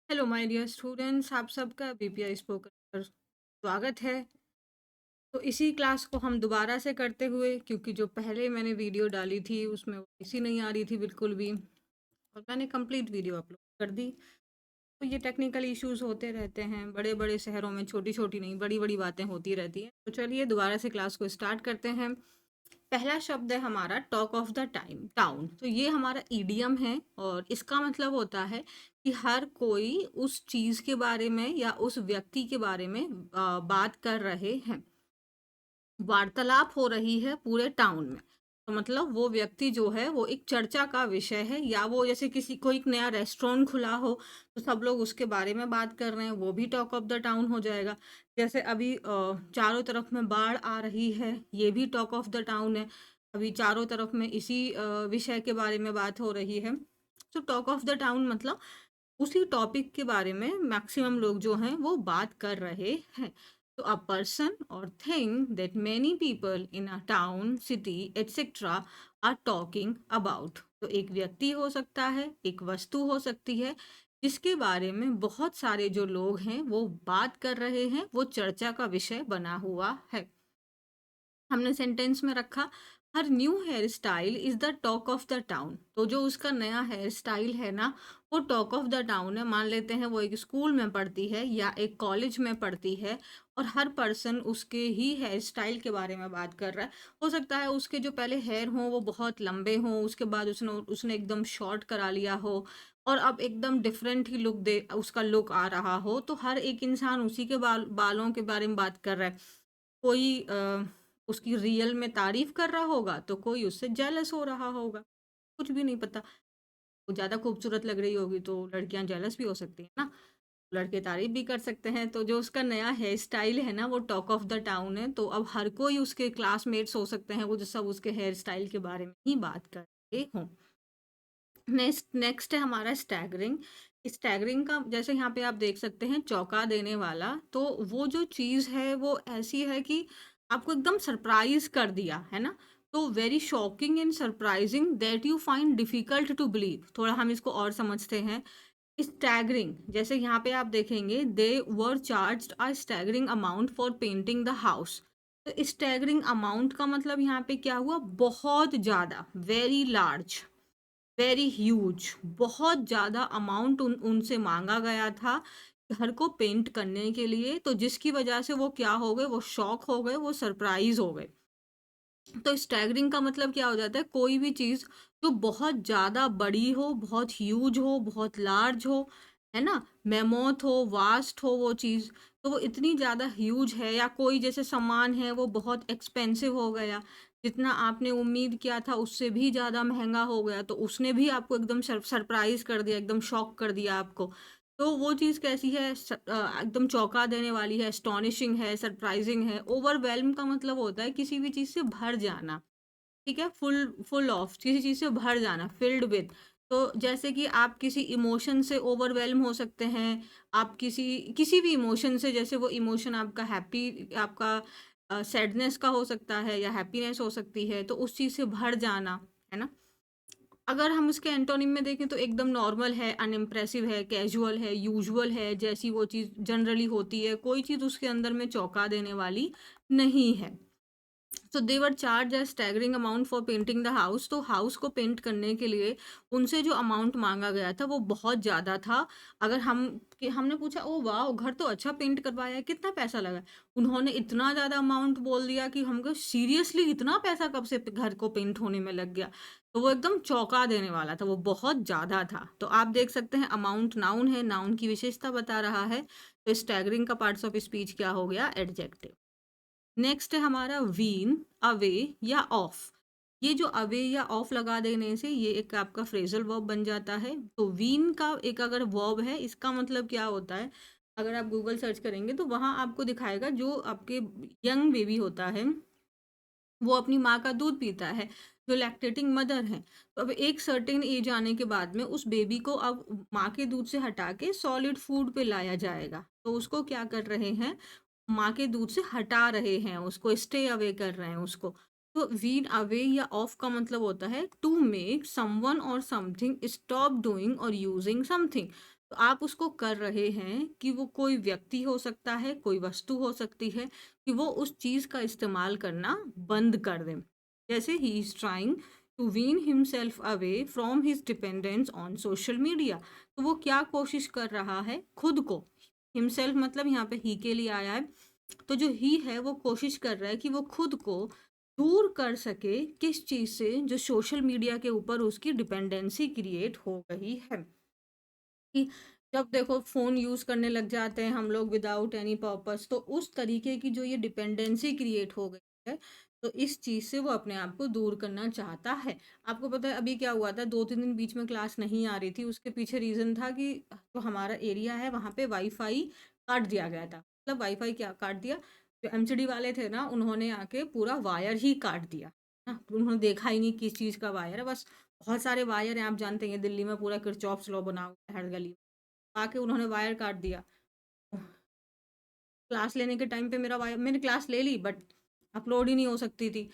Hello my dear students, आप सबका BPI spoken पर स्वागत है। तो इसी क्लास को हम दोबारा से करते हुए, क्योंकि जो पहले मैंने वीडियो डाली थी उसमें इसी नहीं आ रही थी बिल्कुल भी, और मैंने कंप्लीट वीडियो अपलोड कर दी। तो ये टेक्निकल इश्यूज होते रहते हैं, बड़े बड़े शहरों में छोटी छोटी नहीं बड़ी बड़ी बातें होती रहती हैं। तो चलिए दोबारा से क्लास को स्टार्ट करते हैं। पहला शब्द है हमारा talk of the time town. तो ये हमारा ईडियम है और इसका मतलब होता है कि हर कोई उस चीज के बारे में या उस व्यक्ति के बारे में बात कर रहे हैं। वार्तालाप हो रही है पूरे टाउन में। तो मतलब वो व्यक्ति जो है वो एक चर्चा का विषय है, या वो जैसे किसी कोई एक नया रेस्टोरेंट खुला हो तो सब लोग उसके बारे में बात कर रहे हैं, वो भी टॉक ऑफ द टाउन हो जाएगा। जैसे अभी चारों तरफ में बाढ़ आ रही है, ये भी टॉक ऑफ द टाउन है। अभी चारों तरफ में इसी विषय के बारे में बात हो रही है। तो टॉक ऑफ द टाउन मतलब उसी टॉपिक के बारे में मैक्सिमम लोग जो हैं वो बात कर रहे हैं। तो a person or thing that many people in a town city etcetera are talking about. तो एक व्यक्ति हो सकता है, एक वस्तु हो सकती है जिसके बारे में बहुत सारे जो लोग हैं वो बात कर रहे हैं, वो चर्चा का विषय बना हुआ है। हमने सेंटेंस में रखा, her new hair style is the talk of the town. तो जो उसका नया हेयर स्टाइल है ना, वो टॉक ऑफ द टाउन है। मान लेते हैं वो एक स्कूल में पढ़ती है या एक कॉलेज में पढ़ती है, और हर पर्सन उसके ही हेयर स्टाइल के बारे में बात कर रहा है। हो सकता है उसके जो पहले हेयर हों वो बहुत लंबे हों, उसके बाद उसने उसने एकदम शॉर्ट करा लिया हो, और अब एकदम डिफरेंट ही लुक दे उसका लुक आ रहा हो। तो हर एक इंसान उसी के बालों के बारे में बात कर रहा है। कोई उसकी रियल में तारीफ कर रहा होगा, तो कोई उससे जेलस हो रहा होगा। कुछ भी नहीं पता। वो ज़्यादा खूबसूरत लग रही होगी तो लड़कियाँ जेलस भी हो सकती हैं ना, लड़के तारीफ भी कर सकते हैं। तो जो उसका नया हेयर स्टाइल है ना, वो टॉक ऑफ द टाउन है। तो अब हर कोई, उसके क्लासमेट्स हो सकते हैं, वो जो सब उसके हेयर स्टाइल के बारे में ही बात कर रहे हों। नेक्स्ट नेक्स्ट है हमारा स्टैगरिंग। स्टैगरिंग का जैसे यहाँ पे आप देख सकते हैं, चौंका देने वाला। तो वो जो चीज़ है वो ऐसी है कि आपको एकदम सरप्राइज कर दिया है ना। तो very shocking and surprising that you find difficult to believe. थोड़ा हम इसको और समझते हैं। स्टैगरिंग, जैसे यहाँ पे आप देखेंगे, they were charged a staggering amount for painting the house. तो स्टैगरिंग अमाउंट का मतलब यहाँ पे क्या हुआ, बहुत ज़्यादा, वेरी लार्ज, वेरी ह्यूज, बहुत ज़्यादा अमाउंट उनसे मांगा गया था घर को पेंट करने के लिए। तो जिसकी वजह से वो क्या हो गए, वो शॉक हो गए, वो सरप्राइज हो गए। तो स्टैगरिंग का मतलब क्या हो जाता है, कोई भी चीज़ जो बहुत ज़्यादा बड़ी हो, बहुत ह्यूज हो, बहुत लार्ज हो, है ना, मेमोथ हो, वास्ट हो वो चीज़। तो वो इतनी ज़्यादा ह्यूज है, या कोई जैसे सामान है वो बहुत एक्सपेंसिव हो गया, जितना आपने उम्मीद किया था उससे भी ज़्यादा महंगा हो गया, तो उसने भी आपको एकदम सरप्राइज कर दिया, एकदम शॉक कर दिया आपको। तो वो चीज़ कैसी है, एकदम चौंका देने वाली है, एस्टोनिशिंग है, सरप्राइजिंग है। ओवरवेल्म का मतलब होता है किसी भी चीज़ से भर जाना, ठीक है? फुल फुल ऑफ, किसी चीज़ से भर जाना, फिल्ड विद। तो जैसे कि आप किसी इमोशन से ओवरवेल्म हो सकते हैं, आप किसी किसी भी इमोशन से, जैसे वो इमोशन आपका हैप्पी, आपका सैडनेस का हो सकता है या हैप्पीनेस हो सकती है, तो उस चीज़ से भर जाना, है ना? अगर हम उसके एंटोनिम में देखें तो एकदम नॉर्मल है, अनइम्प्रेसिव है, कैजुअल है, यूजुअल है, जैसी वो चीज़ जनरली होती है, कोई चीज़ उसके अंदर में चौंका देने वाली नहीं है। तो they were charge a staggering amount for painting the house. तो हाउस को पेंट करने के लिए उनसे जो अमाउंट मांगा गया था वो बहुत ज़्यादा था। अगर हमने पूछा, ओ वाह, घर तो अच्छा पेंट करवाया है, कितना पैसा लगा है?" उन्होंने इतना ज़्यादा अमाउंट बोल दिया कि हमको सीरियसली इतना पैसा कब से घर को पेंट होने में लग गया। तो वो एकदम चौंका देने वाला था, वो बहुत ज़्यादा था। तो आप देख सकते हैं, अमाउंट नाउन है, नाउन की विशेषता बता रहा है। तो स्टैगरिंग का पार्ट्स ऑफ स्पीच क्या हो गया, एडजेक्टिव। नेक्स्ट है हमारा वीन, अवे या ऑफ। ये जो अवे या ऑफ लगा देने से ये एक आपका फ्रेजल वर्ब बन जाता है। तो वीन का एक अगर वर्ब है, इसका मतलब क्या होता है, अगर आप गूगल सर्च करेंगे तो वहाँ आपको दिखाएगा, जो आपके यंग बेबी होता है वो अपनी माँ का दूध पीता है, जो लैक्टेटिंग मदर है। तो अब एक सर्टेन एज आने के बाद में उस बेबी को अब माँ के दूध से हटा के सॉलिड फूड पे लाया जाएगा। तो उसको क्या कर रहे हैं, माँ के दूध से हटा रहे हैं, उसको स्टे अवे कर रहे हैं उसको। तो वीन अवे या ऑफ का मतलब होता है टू मेक समवन और समथिंग स्टॉप डूइंग और यूजिंग समथिंग। तो आप उसको कर रहे हैं कि वो कोई व्यक्ति हो सकता है, कोई वस्तु हो सकती है, कि वो उस चीज़ का इस्तेमाल करना बंद कर दें। जैसे he is trying to wean himself away from his dependence on social media. तो वो क्या कोशिश कर रहा है? खुद को, हिमसेल्फ मतलब यहाँ पे ही के लिए आया है, तो जो ही है वो कोशिश कर रहा है कि वो खुद को दूर कर सके किस चीज़ से, जो सोशल मीडिया के ऊपर उसकी डिपेंडेंसी क्रिएट हो गई है। कि जब देखो फ़ोन यूज़ करने लग जाते हैं हम लोग विदाउट एनी पर्पस, तो उस तरीके की जो ये डिपेंडेंसी क्रिएट हो गई है, तो इस चीज़ से वो अपने आप को दूर करना चाहता है। आपको पता है अभी क्या हुआ था, 2-3 दिन बीच में क्लास नहीं आ रही थी, उसके पीछे रीज़न था कि जो हमारा एरिया है वहाँ पे वाईफ़ाई काट दिया गया था। मतलब वाईफ़ाई क्या काट दिया, जो एमसीडी वाले थे ना उन्होंने आके पूरा वायर ही काट दिया। उन्होंने देखा ही नहीं किस चीज़ का वायर है, बस बहुत सारे वायर हैं, आप जानते हैं दिल्ली में पूरा किरचॉफ्स लॉ बना हुआ है हर गली में। आके उन्होंने वायर काट दिया। क्लास लेने के टाइम पे मेरा वायर, मैंने क्लास ले ली बट अपलोड ही नहीं हो सकती थी।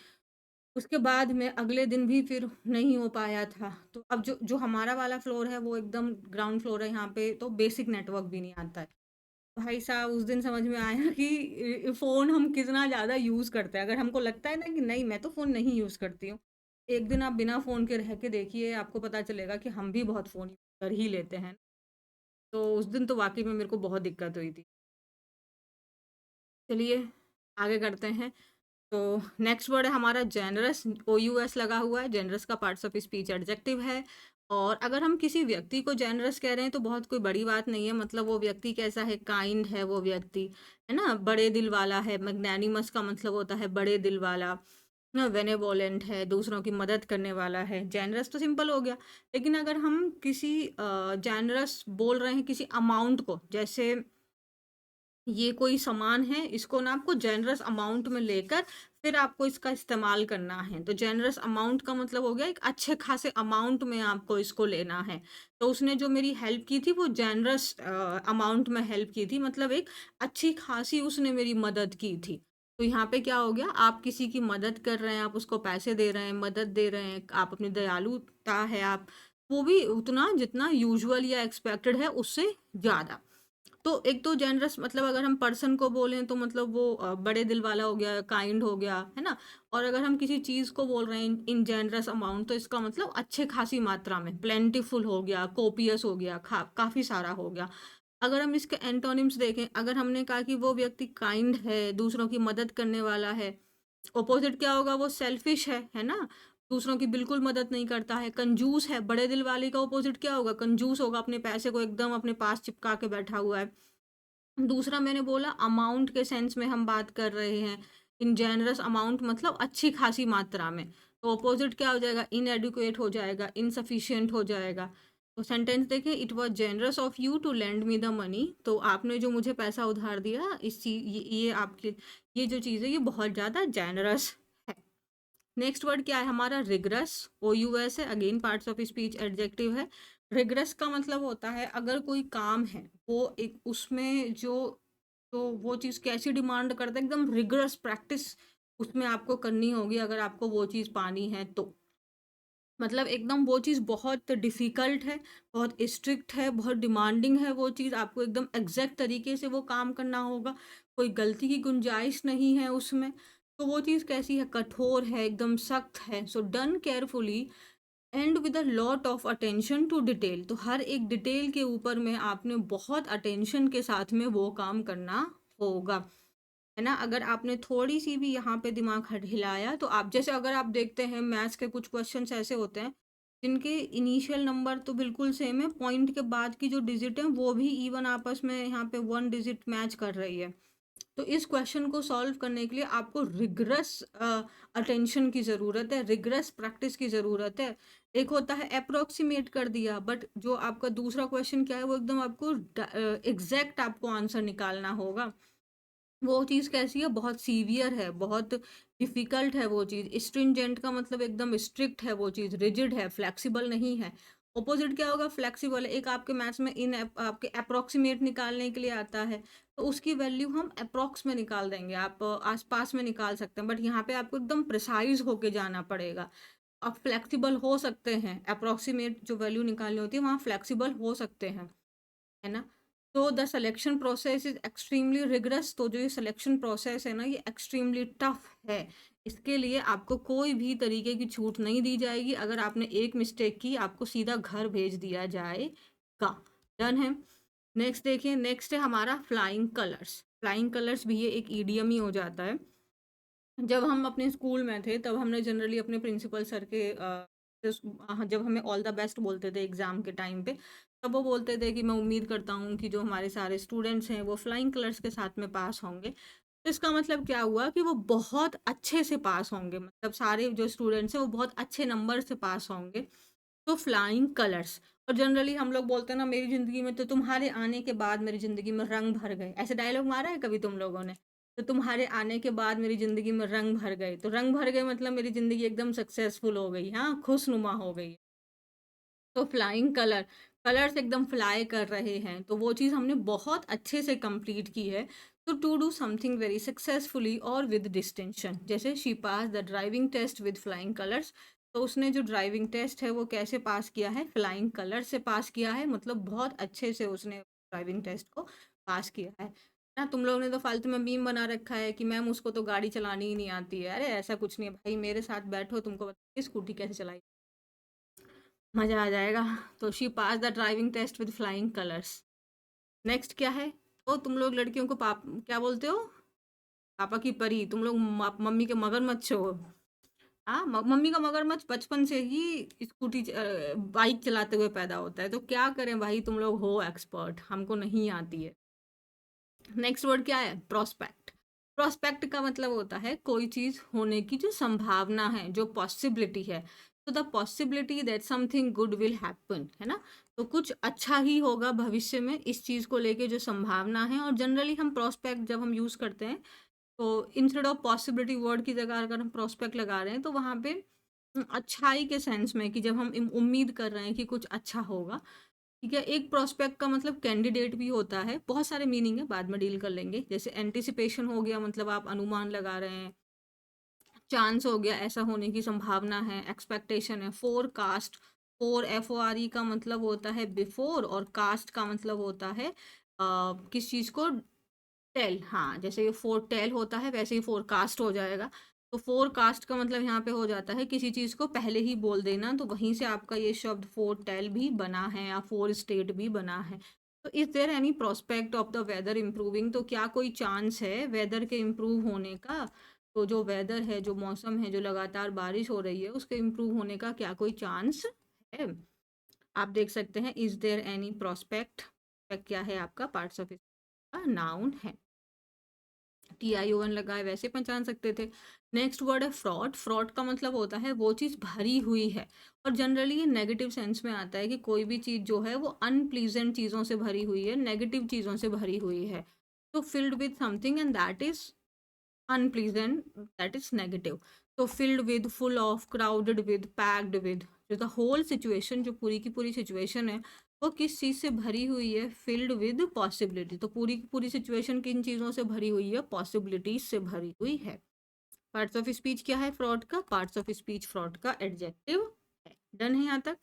उसके बाद में अगले दिन भी फिर नहीं हो पाया था। तो अब जो जो हमारा वाला फ्लोर है वो एकदम ग्राउंड फ्लोर है, यहाँ पे तो बेसिक नेटवर्क भी नहीं आता है। भाई साहब उस दिन समझ में आया कि फ़ोन हम कितना ज़्यादा यूज़ करते हैं। अगर हमको लगता है ना कि नहीं मैं तो फ़ोन नहीं यूज़ करती हूँ, एक दिन आप बिना फ़ोन के रह के देखिए, आपको पता चलेगा कि हम भी बहुत फ़ोन कर ही लेते हैं। तो उस दिन तो वाक़ई में मेरे को बहुत दिक्कत हुई थी। चलिए आगे करते हैं। तो नेक्स्ट वर्ड है हमारा जेनरस, OUS लगा हुआ है। जेनरस का पार्ट्स ऑफ स्पीच एडजेक्टिव है। और अगर हम किसी व्यक्ति को जेनरस कह रहे हैं तो बहुत कोई बड़ी बात नहीं है, मतलब वो व्यक्ति कैसा है, काइंड है वो व्यक्ति, है ना, बड़े दिल वाला है। मैग्नैनिमस का मतलब होता है बड़े दिल वाला, ना बेनेवोलेंट है, दूसरों की मदद करने वाला है। जेनरस तो सिंपल हो गया। लेकिन अगर हम किसी जेनरस बोल रहे हैं किसी अमाउंट को, जैसे ये कोई सामान है, इसको ना आपको जेनरस अमाउंट में लेकर फिर आपको इसका इस्तेमाल करना है। तो जेनरस अमाउंट का मतलब हो गया एक अच्छे खासे अमाउंट में आपको इसको लेना है। तो उसने जो मेरी हेल्प की थी वो जेनरस अमाउंट में हेल्प की थी, मतलब एक अच्छी खासी उसने मेरी मदद की थी। तो यहाँ पे क्या हो गया, आप किसी की मदद कर रहे हैं, आप उसको पैसे दे रहे हैं, मदद दे रहे हैं, आप अपनी दयालुता है, आप वो भी उतना जितना यूजुअल या एक्सपेक्टेड है उससे ज़्यादा। तो एक तो जेनरस मतलब अगर हम पर्सन को बोलें तो मतलब वो बड़े दिल वाला हो गया, काइंड हो गया, है ना? और अगर हम किसी चीज़ को बोल रहे हैं इन इन जेनरस अमाउंट, तो इसका मतलब अच्छे खासी मात्रा में, प्लेंटीफुल हो गया, कोपियस हो गया, काफ़ी सारा हो गया। अगर हम इसके एंटोनिम्स देखें, अगर हमने कहा कि वो व्यक्ति काइंड है, दूसरों की मदद करने वाला है, ऑपोजिट क्या होगा, वो सेल्फिश है ना? दूसरों की बिल्कुल मदद नहीं करता है, कंजूस है, बड़े दिल वाले का ऑपोजिट क्या होगा, कंजूस होगा, अपने पैसे को एकदम अपने पास चिपका के बैठा हुआ है। दूसरा मैंने बोला अमाउंट के सेंस में हम बात कर रहे हैं, इन जेनरस अमाउंट मतलब अच्छी खासी मात्रा में। तो अपोजिट क्या हो जाएगा, इनएडुकेट हो जाएगा, इनसफिशिएंट हो जाएगा। तो सेंटेंस देखें, it was generous of you to lend me the money. तो आपने जो मुझे पैसा उधार दिया, इस चीज ये आपके, ये जो चीज़ है ये बहुत ज़्यादा जेनरस है। नेक्स्ट वर्ड क्या है हमारा, रिग्रेस, OUS है, again parts of speech adjective है। रिग्रेस का मतलब होता है अगर कोई काम है वो एक उसमें जो, तो वो चीज़ कैसी डिमांड करता है, एकदम रिगरस प्रैक्टिस उसमें आपको करनी होगी अगर आपको वो चीज़ पानी है तो। मतलब एकदम वो चीज़ बहुत डिफ़िकल्ट है, बहुत स्ट्रिक्ट है, बहुत डिमांडिंग है वो चीज़, आपको एकदम एग्ज़ैक्ट तरीके से वो काम करना होगा, कोई गलती की गुंजाइश नहीं है उसमें। तो वो चीज़ कैसी है, कठोर है, एकदम सख्त है। So done carefully and with a lot of attention to detail. तो हर एक डिटेल के ऊपर में आपने बहुत अटेंशन के साथ में वो काम करना होगा, है ना? अगर आपने थोड़ी-सी भी यहाँ पे दिमाग हिलाया तो आप, जैसे अगर आप देखते हैं मैथ्स के कुछ क्वेश्चन्स ऐसे होते हैं, जिनके इनिशियल नंबर तो बिल्कुल सेम है, पॉइंट के बाद की जो डिजिट है वो भी इवन आपस में यहाँ पे 1 डिजिट मैच कर रही है। तो इस क्वेश्चन को सॉल्व करने के लिए आपको रिगरस अटेंशन की ज़रूरत है, रिगरस प्रैक्टिस की ज़रूरत है। एक होता है अप्रॉक्सिमेट कर दिया, बट जो आपका दूसरा क्वेश्चन क्या है वो एकदम आपको एग्ज़ैक्ट आपको आंसर निकालना होगा। वो चीज़ कैसी है, बहुत सीवियर है, बहुत डिफ़िकल्ट है वो चीज़। स्ट्रिंजेंट का मतलब एकदम स्ट्रिक्ट है वो चीज़, रिजिड है, फ्लेक्सिबल नहीं है। ऑपोज़िट क्या होगा, फ्लेक्सिबल है। एक आपके मैथ्स में इन आपके अप्रॉक्सिमेट निकालने के लिए आता है, तो उसकी वैल्यू हम अप्रॉक्स में निकाल देंगे, आप आस-पास में निकाल सकते हैं, बट यहाँ पे आपको एकदम प्रिसाइज़ होके जाना पड़ेगा। आप फ्लेक्सिबल हो सकते हैं, अप्रॉक्सिमेट जो वैल्यू निकालनी होती है, वहाँ फ्लेक्सिबल हो सकते हैं। है ना? तो the selection process is extremely rigorous, तो जो ये सिलेक्शन प्रोसेस है ना, ये एक्सट्रीमली टफ है। इसके लिए आपको कोई भी तरीके की छूट नहीं दी जाएगी। अगर आपने एक मिस्टेक की, आपको सीधा घर भेज दिया जाएगा। डन है? नेक्स्ट देखिए, नेक्स्ट है हमारा फ्लाइंग कलर्स। फ्लाइंग कलर्स भी ये एक ईडीएम ही हो जाता है। जब हम अपने स्कूल में थे तब हमने जनरली अपने प्रिंसिपल सर के जब हमें ऑल द बेस्ट बोलते थे एग्ज़ाम के टाइम पे, तब वो बोलते थे कि मैं उम्मीद करता हूँ कि जो हमारे सारे स्टूडेंट्स हैं वो फ्लाइंग कलर्स के साथ में पास होंगे। तो इसका मतलब क्या हुआ कि वो बहुत अच्छे से पास होंगे, मतलब सारे जो स्टूडेंट्स हैं वो बहुत अच्छे नंबर से पास होंगे। तो फ्लाइंग कलर्स। और जनरली हम लोग बोलते हैं ना, मेरी ज़िंदगी में तो तुम्हारे आने के बाद मेरी ज़िंदगी में रंग भर गए। ऐसे डायलॉग मारा है कभी तुम लोगों ने? तो तुम्हारे आने के बाद मेरी ज़िंदगी में रंग भर गए। तो रंग भर गए मतलब मेरी ज़िंदगी एकदम सक्सेसफुल हो गई, हाँ, खुशनुमा हो गई। तो फ्लाइंग कलर, कलर्स एकदम फ्लाई कर रहे हैं, तो वो चीज़ हमने बहुत अच्छे से कंप्लीट की है। तो to do something very successfully और विद डिस्टिंक्शन, जैसे she pass the driving test with flying colours. तो उसने जो ड्राइविंग टेस्ट है वो कैसे पास किया है? फ्लाइंग कलर से पास किया है, मतलब बहुत अच्छे से उसने ड्राइविंग टेस्ट को पास किया है ना। तुम लोगों ने तो फालतू में मीम बना रखा है कि मैम उसको तो गाड़ी चलानी ही नहीं आती है। अरे ऐसा कुछ नहीं है भाई, मेरे साथ बैठो, तुमको बताइए स्कूटी कैसे चलाई, मज़ा आ जाएगा। तो she pass the driving test with flying colours. Next क्या है? तो तुम लोग लड़कियों को पाप क्या बोलते हो? पापा की परी। तुम लोग मम्मी के मगरमच्छ हो। हाँ, मम्मी का मगरमच्छ बचपन से ही बाइक चलाते हुए पैदा होता है। तो क्या करें भाई, तुम लोग हो एक्सपर्ट, हमको नहीं आती है। नेक्स्ट वर्ड क्या है? प्रोस्पेक्ट। प्रोस्पेक्ट का मतलब होता है कोई चीज होने की जो संभावना है, जो पॉसिबिलिटी है। तो the possibility that something good will happen, है ना। तो कुछ अच्छा ही होगा भविष्य में, इस चीज को लेके जो संभावना है। और जनरली हम प्रोस्पेक्ट जब हम यूज करते हैं, तो इंस्टेड ऑफ पॉसिबिलिटी वर्ड की जगह अगर हम प्रोस्पेक्ट लगा रहे हैं, तो वहां पे अच्छाई के सेंस में, कि जब हम उम्मीद कर रहे हैं कि कुछ अच्छा होगा। ठीक है, एक प्रोस्पेक्ट का मतलब कैंडिडेट भी होता है, बहुत सारे मीनिंग है, बाद में डील कर लेंगे। जैसे एंटिसिपेशन हो गया, मतलब आप अनुमान लगा रहे हैं। चांस हो गया, ऐसा होने की संभावना है। एक्सपेक्टेशन है। फोरकास्ट, FORE का मतलब होता है बिफोर, और कास्ट का मतलब होता है किस चीज को टेल। हाँ, जैसे ये फोर टेल होता है वैसे ही फोरकास्ट हो जाएगा। तो फोरकास्ट का मतलब यहाँ पे हो जाता है किसी चीज को पहले ही बोल देना, तो वहीं से आपका ये शब्द फोर टेल भी बना है या फोर स्टेट भी बना है। तो is there any prospect of the weather improving? तो क्या कोई चांस है वेदर के इम्प्रूव होने का? तो जो वेदर है, जो मौसम है, जो लगातार बारिश हो रही है, उसके इम्प्रूव होने का क्या कोई चांस है? आप देख सकते हैं, इज देयर एनी प्रोस्पेक्ट। क्या है आपका? पार्ट्स ऑफ का नाउन है। TION लगा है, वैसे पहचान सकते थे। नेक्स्ट वर्ड है फ्रॉड। फ्रॉड का मतलब होता है वो चीज़ भरी हुई है, और जनरली ये नेगेटिव सेंस में आता है कि कोई भी चीज़ जो है वो अनप्लीजेंट चीज़ों से भरी हुई है, नेगेटिव चीज़ों से भरी हुई है। तो filled with something and that is unpleasant, that is negative. तो filled with, full of, crowded with, packed with, जो द होल सिचुएशन, जो पूरी की पूरी सिचुएशन है, वो किस चीज़ से भरी हुई है? Filled with possibility. तो पूरी की पूरी सिचुएशन किन चीज़ों से भरी हुई है? पॉसिबिलिटीज से भरी हुई है। पार्ट्स ऑफ स्पीच क्या है फ्रॉड का? पार्ट्स ऑफ स्पीच फ्रॉड का एडजेक्टिव है। डन है यहाँ तक?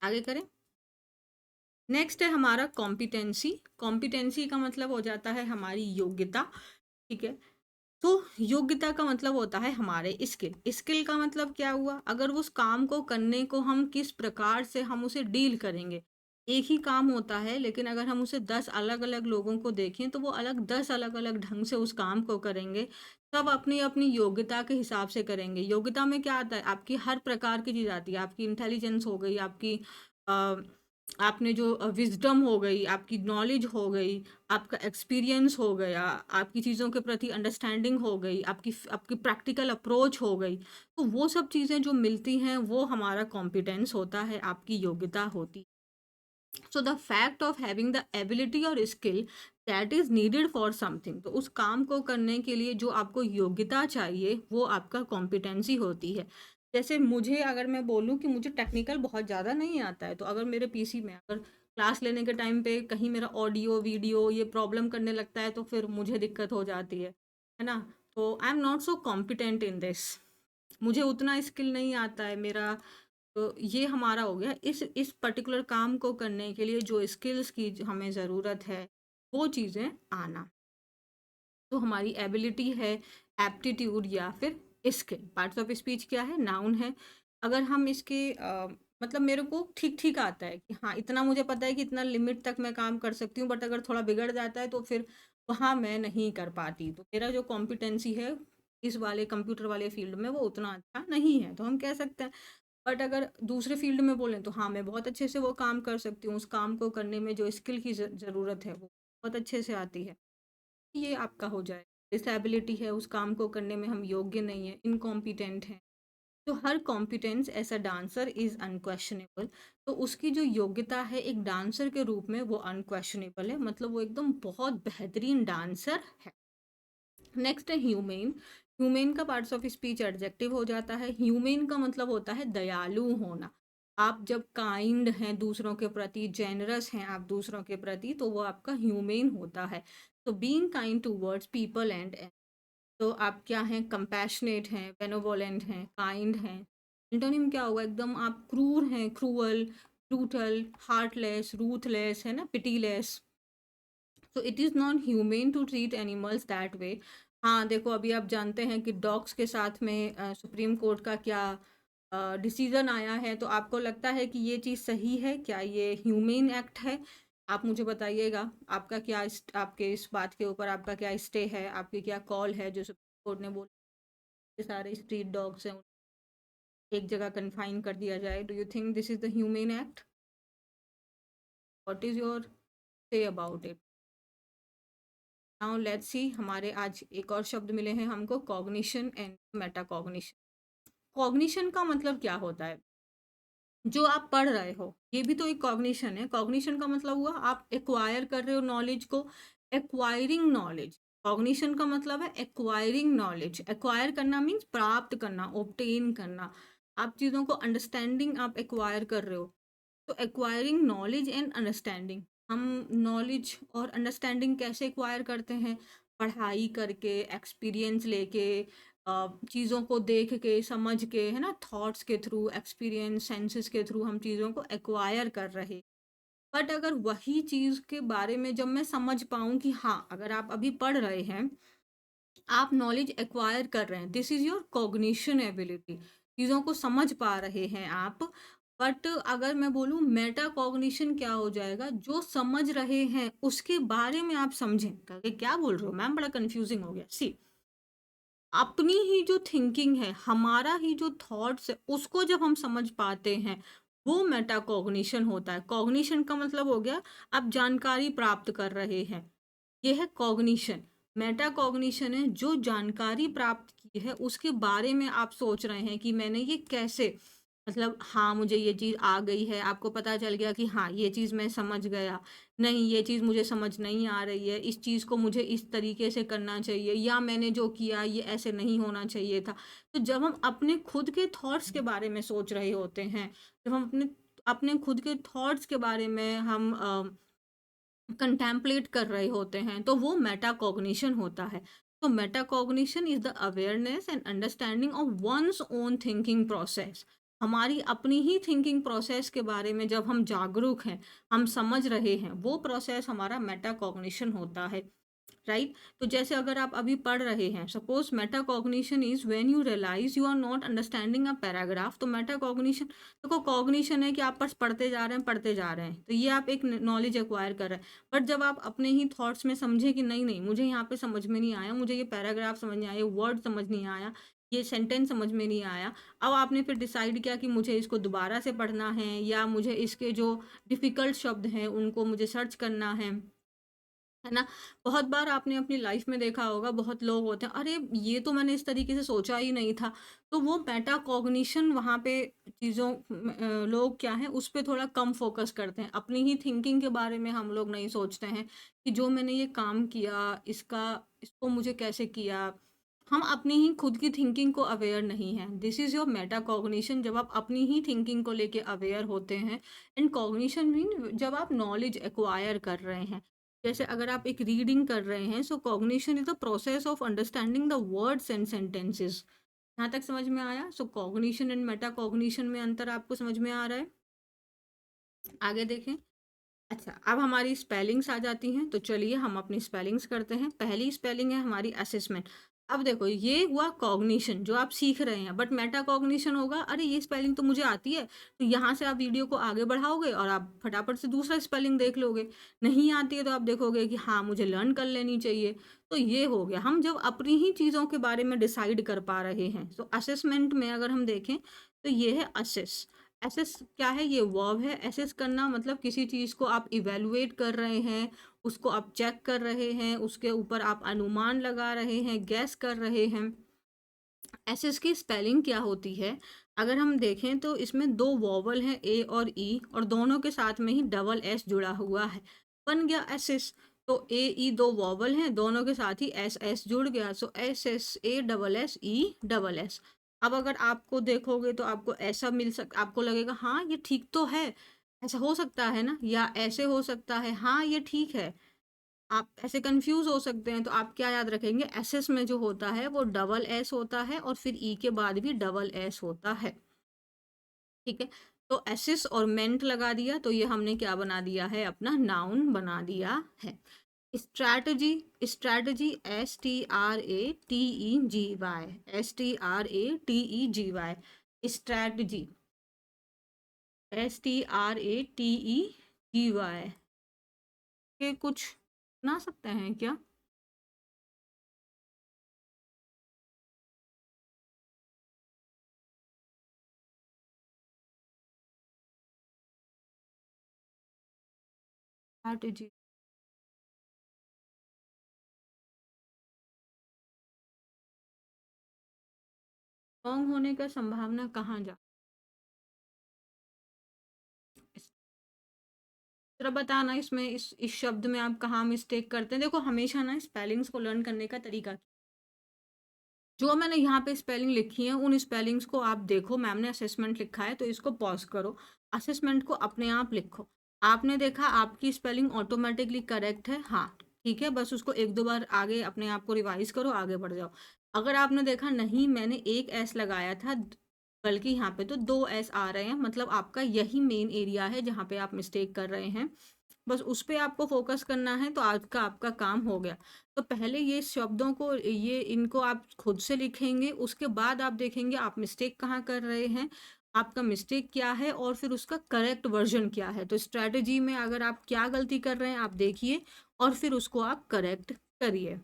आगे करें। नेक्स्ट है हमारा कॉम्पिटेंसी। कॉम्पिटेंसी का मतलब हो जाता है हमारी योग्यता। ठीक है, तो योग्यता का मतलब होता है हमारे स्किल। स्किल का मतलब क्या हुआ? अगर उस काम को करने को हम किस प्रकार से हम उसे डील करेंगे। एक ही काम होता है, लेकिन अगर हम उसे 10 अलग अलग लोगों को देखें, तो वो 10 अलग अलग ढंग से उस काम को करेंगे। सब अपनी अपनी योग्यता के हिसाब से करेंगे। योग्यता में क्या आता है? आपकी हर प्रकार की चीज़ आती है। आपकी इंटेलिजेंस हो गई, आपकी आपने जो विज़डम हो गई, आपकी नॉलेज हो गई, आपका एक्सपीरियंस हो गया, आपकी चीज़ों के प्रति अंडरस्टैंडिंग हो गई, आपकी आपकी प्रैक्टिकल अप्रोच हो गई। तो वो सब चीज़ें जो मिलती हैं, वो हमारा कॉम्पिटेंस होता है, आपकी योग्यता होती। So the fact of having the ability और skill that is needed for something, तो उस काम को करने के लिए जो आपको योग्यता चाहिए, वो आपका कॉम्पिटेंसी होती है। जैसे मुझे, अगर मैं बोलूँ कि मुझे टेक्निकल बहुत ज़्यादा नहीं आता है, तो अगर मेरे PC में अगर क्लास लेने के टाइम पे कहीं मेरा ऑडियो वीडियो ये प्रॉब्लम करने लगता है, तो फिर मुझे दिक्कत हो जाती है ना। तो I am not so competent in this, मुझे उतना स्किल नहीं आता है। मेरा तो ये हमारा हो गया इस पर्टिकुलर काम को करने के लिए जो स्किल्स की हमें ज़रूरत है, वो चीज़ें आना। तो हमारी एबिलिटी है, एप्टीट्यूड या फिर स्किल। पार्ट्स ऑफ स्पीच क्या है? नाउन है। अगर हम इसके मतलब मेरे को ठीक-ठीक आता है कि हाँ, इतना मुझे पता है कि इतना लिमिट तक मैं काम कर सकती हूँ, बट अगर थोड़ा बिगड़ जाता है तो फिर वहाँ मैं नहीं कर पाती। तो मेरा जो कॉम्पिटेंसी है इस वाले कंप्यूटर वाले फ़ील्ड में वो उतना अच्छा नहीं है, तो हम कह सकते हैं। बट अगर दूसरे फ़ील्ड में बोलें तो हाँ, मैं बहुत अच्छे से वो काम कर सकती हूँ। उस काम को करने में जो स्किल की ज़रूरत है, वो बहुत अच्छे से आती है। ये आपका हो जाए। डिसेबिलिटी है, उस काम को करने में हम योग्य नहीं हैं, इनकॉम्पिटेंट हैं। तो हर competence as a dancer is unquestionable. तो उसकी जो योग्यता है एक डांसर के रूप में वो अनक्वेश्चनेबल है, मतलब वो एकदम बहुत बेहतरीन डांसर है। नेक्स्ट है ह्यूमेन। ह्यूमेन का पार्ट्स ऑफ स्पीच एडजेक्टिव हो जाता है। ह्यूमेन का मतलब होता है दयालु होना। आप जब काइंड हैं दूसरों के प्रति, जेनरस हैं आप दूसरों के प्रति, तो वो आपका ह्यूमेन होता है। तो being kind towards people and तो आप क्या हैं? कंपैशनेट हैं, बेनेवोलेंट हैं, काइंड हैं। एंटोनिम क्या होगा? एकदम आप क्रूर हैं, क्रूअल, ब्रूटल, हार्टलेस, रूथलेस, है ना, पिटीलेस। तो it is not humane to treat animals that way. हाँ, देखो अभी आप जानते हैं कि डॉग्स के साथ में सुप्रीम कोर्ट का क्या डिसीज़न आया है, तो आपको लगता है कि ये चीज़ सही है? क्या ये ह्यूमेन एक्ट है? आप मुझे बताइएगा, आपका क्या आपके इस बात के ऊपर आपका क्या स्टे है? आपकी क्या कॉल है जो सुप्रीम कोर्ट ने बोला कि सारे स्ट्रीट डॉग्स हैं, उन्हें एक जगह कन्फाइन कर दिया जाए? Do you think this is the humane act? What is your say about it? Now let's see, हमारे आज एक और शब्द मिले हैं हमको, कॉग्निशन एंड मेटाकॉग्निशन। कॉग्निशन का मतलब क्या होता है? जो आप पढ़ रहे हो, ये भी तो एक कॉग्निशन है। कॉग्निशन का मतलब हुआ आप एक्वायर कर रहे हो नॉलेज को, एक्वायरिंग नॉलेज। कॉग्निशन का मतलब है एक्वायरिंग नॉलेज। एक्वायर करना मीन्स प्राप्त करना, ऑब्टेन करना। आप चीज़ों को अंडरस्टैंडिंग आप एक्वायर कर रहे हो। तो एक्वायरिंग नॉलेज एंड अंडरस्टैंडिंग, हम नॉलेज और अंडरस्टैंडिंग कैसे एक्वायर करते हैं? पढ़ाई करके, एक्सपीरियंस लेके, चीज़ों को देख के, समझ के, है ना, थॉट्स के थ्रू, एक्सपीरियंस, सेंसेस के थ्रू हम चीज़ों को एक्वायर कर रहे। बट अगर वही चीज़ के बारे में जब मैं समझ पाऊँ कि हाँ, अगर आप अभी पढ़ रहे हैं, आप नॉलेज एक्वायर कर रहे हैं, this is your cognition ability. चीज़ों को समझ पा रहे हैं आप। बट अगर मैं बोलूँ मेटा कॉग्निशन क्या हो जाएगा? जो समझ रहे हैं उसके बारे में आप समझें। कहे क्या बोल रहे हो मैम, बड़ा कंफ्यूजिंग हो गया। सी, अपनी ही जो थिंकिंग है, हमारा ही जो थॉट्स है, उसको जब हम समझ पाते हैं, वो मेटा कॉग्निशन होता है। कॉग्निशन का मतलब हो गया आप जानकारी प्राप्त कर रहे हैं, ये है कॉग्निशन। मेटा कॉग्निशन है जो जानकारी प्राप्त की है उसके बारे में आप सोच रहे हैं कि मैंने ये कैसे, मतलब हाँ, मुझे ये चीज़ आ गई है, आपको पता चल गया कि हाँ, ये चीज़ मैं समझ गया। नहीं, ये चीज़ मुझे समझ नहीं आ रही है, इस चीज़ को मुझे इस तरीके से करना चाहिए, या मैंने जो किया ये ऐसे नहीं होना चाहिए था। तो जब हम अपने खुद के थॉट्स के बारे में सोच रहे होते हैं, जब हम अपने अपने खुद के थॉट्स के बारे में हम कंटेम्पलेट कर रहे होते हैं, तो वो मेटाकॉग्निशन होता है। तो metacognition is the awareness and understanding of one's own thinking process. हमारी अपनी ही थिंकिंग प्रोसेस के बारे में जब हम जागरूक हैं, हम समझ रहे हैं, वो प्रोसेस हमारा मेटाकॉग्निशन होता है। राइट? तो जैसे अगर आप अभी पढ़ रहे हैं, suppose metacognition is when you realise you are not understanding a paragraph. तो मेटाकॉग्निशन, देखो कॉग्निशन है कि आप बस पढ़ते जा रहे हैं, पढ़ते जा रहे हैं, तो ये आप एक नॉलेज एक्वायर कर रहे हैं। बट जब आप अपने ही थॉट्स में समझे कि नहीं नहीं, मुझे यहाँ पे समझ में नहीं आया, मुझे ये पैराग्राफ समझ नहीं आया, वर्ड समझ नहीं आया, ये सेंटेंस समझ में नहीं आया, अब आपने फिर डिसाइड किया कि मुझे इसको दोबारा से पढ़ना है, या मुझे इसके जो डिफिकल्ट शब्द हैं उनको मुझे सर्च करना है ना? बहुत बार आपने अपनी लाइफ में देखा होगा, बहुत लोग होते हैं, अरे! ये तो मैंने इस तरीके से सोचा ही नहीं था। तो वो मेटाकॉग्निशन वहाँ पे चीज़ों लोग क्या हैं, उस पे थोड़ा कम फ़ोकस करते हैं। अपनी ही थिंकिंग के बारे में हम लोग नहीं सोचते हैं कि जो मैंने ये काम किया, इसको मुझे कैसे किया? हम अपनी ही खुद की थिंकिंग को अवेयर नहीं हैं। दिस इज़ योर मेटाकॉग्निशन, जब आप अपनी ही थिंकिंग को लेके अवेयर होते हैं। एंड कॉग्निशन मीन जब आप नॉलेज एक्वायर कर रहे हैं। जैसे अगर आप एक रीडिंग कर रहे हैं, so cognition is the process of understanding the words and sentences. यहाँ तक समझ में आया? So cognition and meta cognition में अंतर आपको समझ में आ रहा है? आगे देखें। अच्छा, अब हमारी स्पेलिंग्स आ जाती हैं, तो चलिए हम अपनी स्पेलिंग्स करते हैं। पहली स्पेलिंग है हमारी असेसमेंट। अब देखो ये हुआ कॉग्निशन जो आप सीख रहे हैं, बट मेटा कॉग्निशन होगा, अरे ये स्पेलिंग तो मुझे आती है, तो यहाँ से आप वीडियो को आगे बढ़ाओगे और आप फटाफट से दूसरा स्पेलिंग देख लोगे। नहीं आती है तो आप देखोगे कि हाँ मुझे लर्न कर लेनी चाहिए। तो ये हो गया, हम जब अपनी ही चीज़ों के बारे में डिसाइड कर पा रहे हैं। तो असेसमेंट में अगर हम देखें तो ये है असेस। एसेस क्या है? ये वर्ब है। एसेस करना मतलब किसी चीज़ को आप इवेलुएट कर रहे हैं, उसको आप चेक कर रहे हैं, उसके ऊपर आप अनुमान लगा रहे हैं, गैस कर रहे हैं। एसेस की स्पेलिंग क्या होती है? अगर हम देखें तो इसमें दो वॉवल हैं, ए और ई, और दोनों के साथ में ही डबल एस जुड़ा हुआ है, बन गया एसेस। तो ए ई दो वॉवल हैं, दोनों के साथ ही एस एस जुड़ गया, so S S A double S E double S. अब अगर आपको देखोगे तो आपको ऐसा आपको लगेगा हाँ ये ठीक तो है, ऐसा हो सकता है ना, या ऐसे हो सकता है, हाँ ये ठीक है। आप ऐसे कंफ्यूज हो सकते हैं, तो आप क्या याद रखेंगे? एसएस में जो होता है वो डबल एस होता है और फिर ई के बाद भी डबल एस होता है। ठीक है, तो एसिस और मेंट लगा दिया, तो ये हमने क्या बना दिया है? अपना नाउन बना दिया है। Strategy, strategy STRATEGY, STRATEGY, strategy STRATEGY के कुछ बना सकते हैं क्या? स्ट्रैटेजी रॉन्ग होने का संभावना कहाँ जा? जरा बताना इसमें, इस शब्द में आप कहाँ मिस्टेक करते हैं? देखो हमेशा ना स्पेलिंग्स को लर्न करने का तरीका, जो मैंने यहाँ पे स्पेलिंग लिखी है उन स्पेलिंग्स को आप देखो। मैम ने असेसमेंट लिखा है तो इसको पॉज करो, असेसमेंट को अपने आप लिखो। आपने देखा आपकी स्पेलिंग ऑटोमेटिकली करेक्ट है, हाँ ठीक है, बस उसको एक दो बार आगे अपने आप को रिवाइज करो, आगे बढ़ जाओ। अगर आपने देखा नहीं मैंने एक एस लगाया था, बल्कि यहाँ पे तो दो एस आ रहे हैं, मतलब आपका यही मेन एरिया है जहाँ पे आप मिस्टेक कर रहे हैं, बस उस पे आपको फोकस करना है, तो आज का आपका काम हो गया। तो पहले ये शब्दों को, ये इनको आप खुद से लिखेंगे, उसके बाद आप देखेंगे आप मिस्टेक कहाँ कर रहे हैं, आपका मिस्टेक क्या है और फिर उसका करेक्ट वर्जन क्या है। तो स्ट्रैटेजी में अगर आप क्या गलती कर रहे हैं आप देखिए और फिर उसको आप करेक्ट करिए।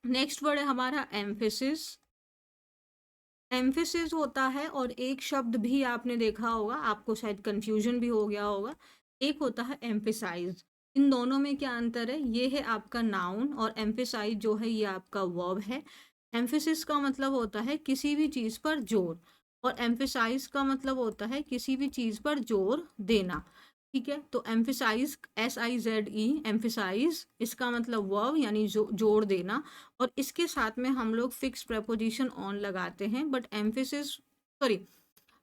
नेक्स्ट वर्ड है हमारा एम्फेसिस। एम्फेसिस होता है, और एक शब्द भी आपने देखा होगा, आपको शायद कंफ्यूजन भी हो गया होगा, एक होता है एम्फेसाइज। इन दोनों में क्या अंतर है? ये है आपका नाउन और एम्फेसाइज जो है ये आपका वर्ब है। एम्फेसिस का मतलब होता है किसी भी चीज़ पर जोर, और एम्फेसाइज का मतलब होता है किसी भी चीज़ पर जोर देना। ठीक है, तो एम्फेसाइज SIZE, एम्फेसाइज इसका मतलब वर्ब यानी जोड़ देना, और इसके साथ में हम लोग फिक्स प्रेपोजिशन ऑन लगाते हैं, बट एम्फेसिस, सॉरी,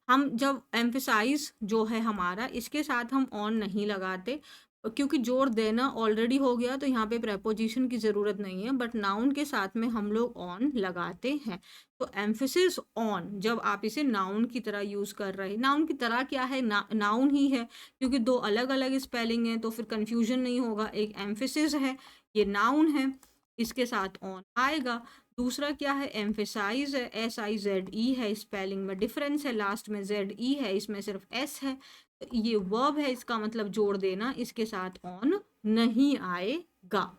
हम जब एम्फेसाइज जो है हमारा इसके साथ हम ऑन नहीं लगाते, क्योंकि जोड़ देना ऑलरेडी हो गया, तो यहाँ पे प्रेपोजिशन की ज़रूरत नहीं है, बट नाउन के साथ में हम लोग ऑन लगाते हैं। तो एम्फेसिस ऑन, जब आप इसे नाउन की तरह यूज़ कर रहे हैं, नाउन की तरह क्या है, नाउन ही है, क्योंकि दो अलग अलग स्पेलिंग है, तो फिर कंफ्यूजन नहीं होगा। एक एम्फेसिस है, ये नाउन है, इसके साथ ऑन आएगा। दूसरा क्या है? एम्फेसाइज है, SIZE है, स्पेलिंग में डिफरेंस है, लास्ट में ZE है, इसमें सिर्फ S है। तो ये वर्ब है, इसका मतलब जोड़ देना, इसके साथ ऑन नहीं आएगा।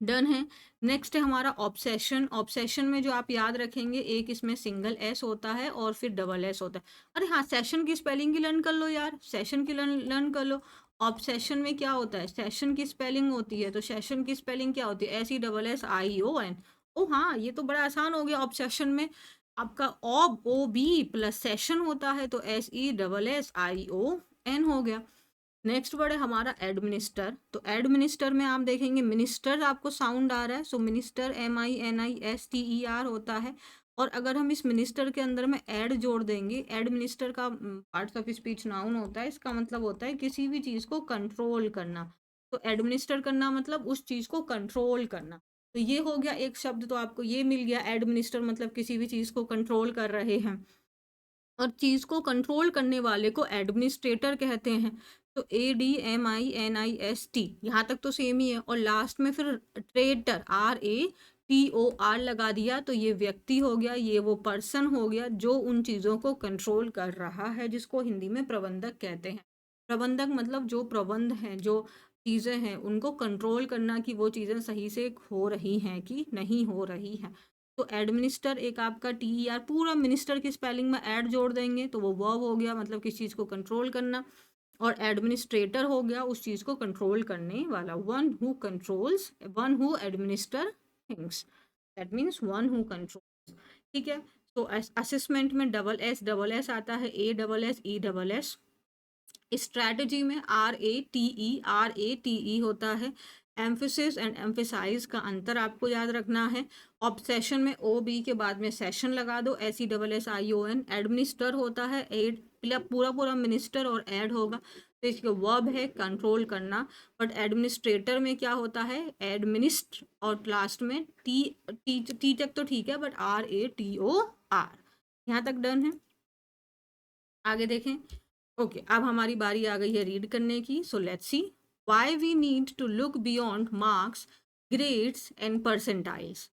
डन है। नेक्स्ट है हमारा ऑब्सेशन। ऑब्सेशन में जो आप याद रखेंगे, एक इसमें सिंगल एस होता है और फिर डबल एस होता है। अरे हाँ, सेशन की स्पेलिंग की लर्न कर लो यार, सेशन की लर्न कर लो। ऑब्सेशन में क्या होता है? सेशन की स्पेलिंग होती है, तो सेशन की स्पेलिंग क्या होती है? SESSION। ओ हाँ, ये तो बड़ा आसान हो गया। ऑब्सेशन में आपका OB प्लस सेशन होता है, तो SESSION हो गया। नेक्स्ट वर्ड है हमारा एडमिनिस्टर। तो एडमिनिस्टर में आप देखेंगे मिनिस्टर आपको साउंड आ रहा है, सो मिनिस्टर MINISTER होता है। और अगर हम इस मिनिस्टर के अंदर में एड जोड़ देंगे, एडमिनिस्टर का पार्ट्स ऑफ स्पीच नाउन होता है, इसका मतलब होता है किसी भी चीज़ को कंट्रोल करना। तो एडमिनिस्टर करना मतलब उस चीज़ को कंट्रोल करना। तो ये हो गया एक शब्द, तो आपको ये मिल गया एडमिनिस्टर, मतलब किसी भी चीज़ को कंट्रोल कर रहे हैं। और चीज़ को कंट्रोल करने वाले को एडमिनिस्ट्रेटर कहते हैं। तो ADMINIST, यहाँ तक तो सेम ही है, और लास्ट में फिर ट्रेटर RATOR लगा दिया, तो ये व्यक्ति हो गया, ये वो पर्सन हो गया जो उन चीज़ों को कंट्रोल कर रहा है, जिसको हिंदी में प्रबंधक कहते हैं। प्रबंधक मतलब जो प्रबंध हैं, जो चीज़ें हैं उनको कंट्रोल करना कि वो चीज़ें सही से हो रही हैं कि नहीं हो रही हैं। तो एडमिनिस्टर एक आपका TER, पूरा मिनिस्टर की स्पेलिंग में एड जोड़ देंगे तो वो वर्ब हो गया, मतलब किस चीज़ को कंट्रोल करना। और एडमिनिस्ट्रेटर हो गया उस चीज़ को कंट्रोल करने वाला, one who administer things, that means one who control. ठीक है। तो असेसमेंट में डबल एस आता है, ASSESS। स्ट्रैटेजी में RATE होता है। एम्फेसिस एंड एम्फेसाइज का अंतर आपको याद रखना है। ऑब्सेशन में OB के बाद में सेशन लगा दो, SESSION। एडमिनिस्टर होता है एड, पूरा पूरा मिनिस्टर और एड होगा, तो इसका वर्ब है कंट्रोल करना। बट एडमिनिस्ट्रेटर में क्या होता है, एडमिनिस्ट और लास्ट में टी तक तो ठीक है, बट RATOR। यहाँ तक डन है। आगे देखें। ओके, अब हमारी बारी आ गई है रीड करने की। So let's see why we need to look beyond marks, grades and percentiles.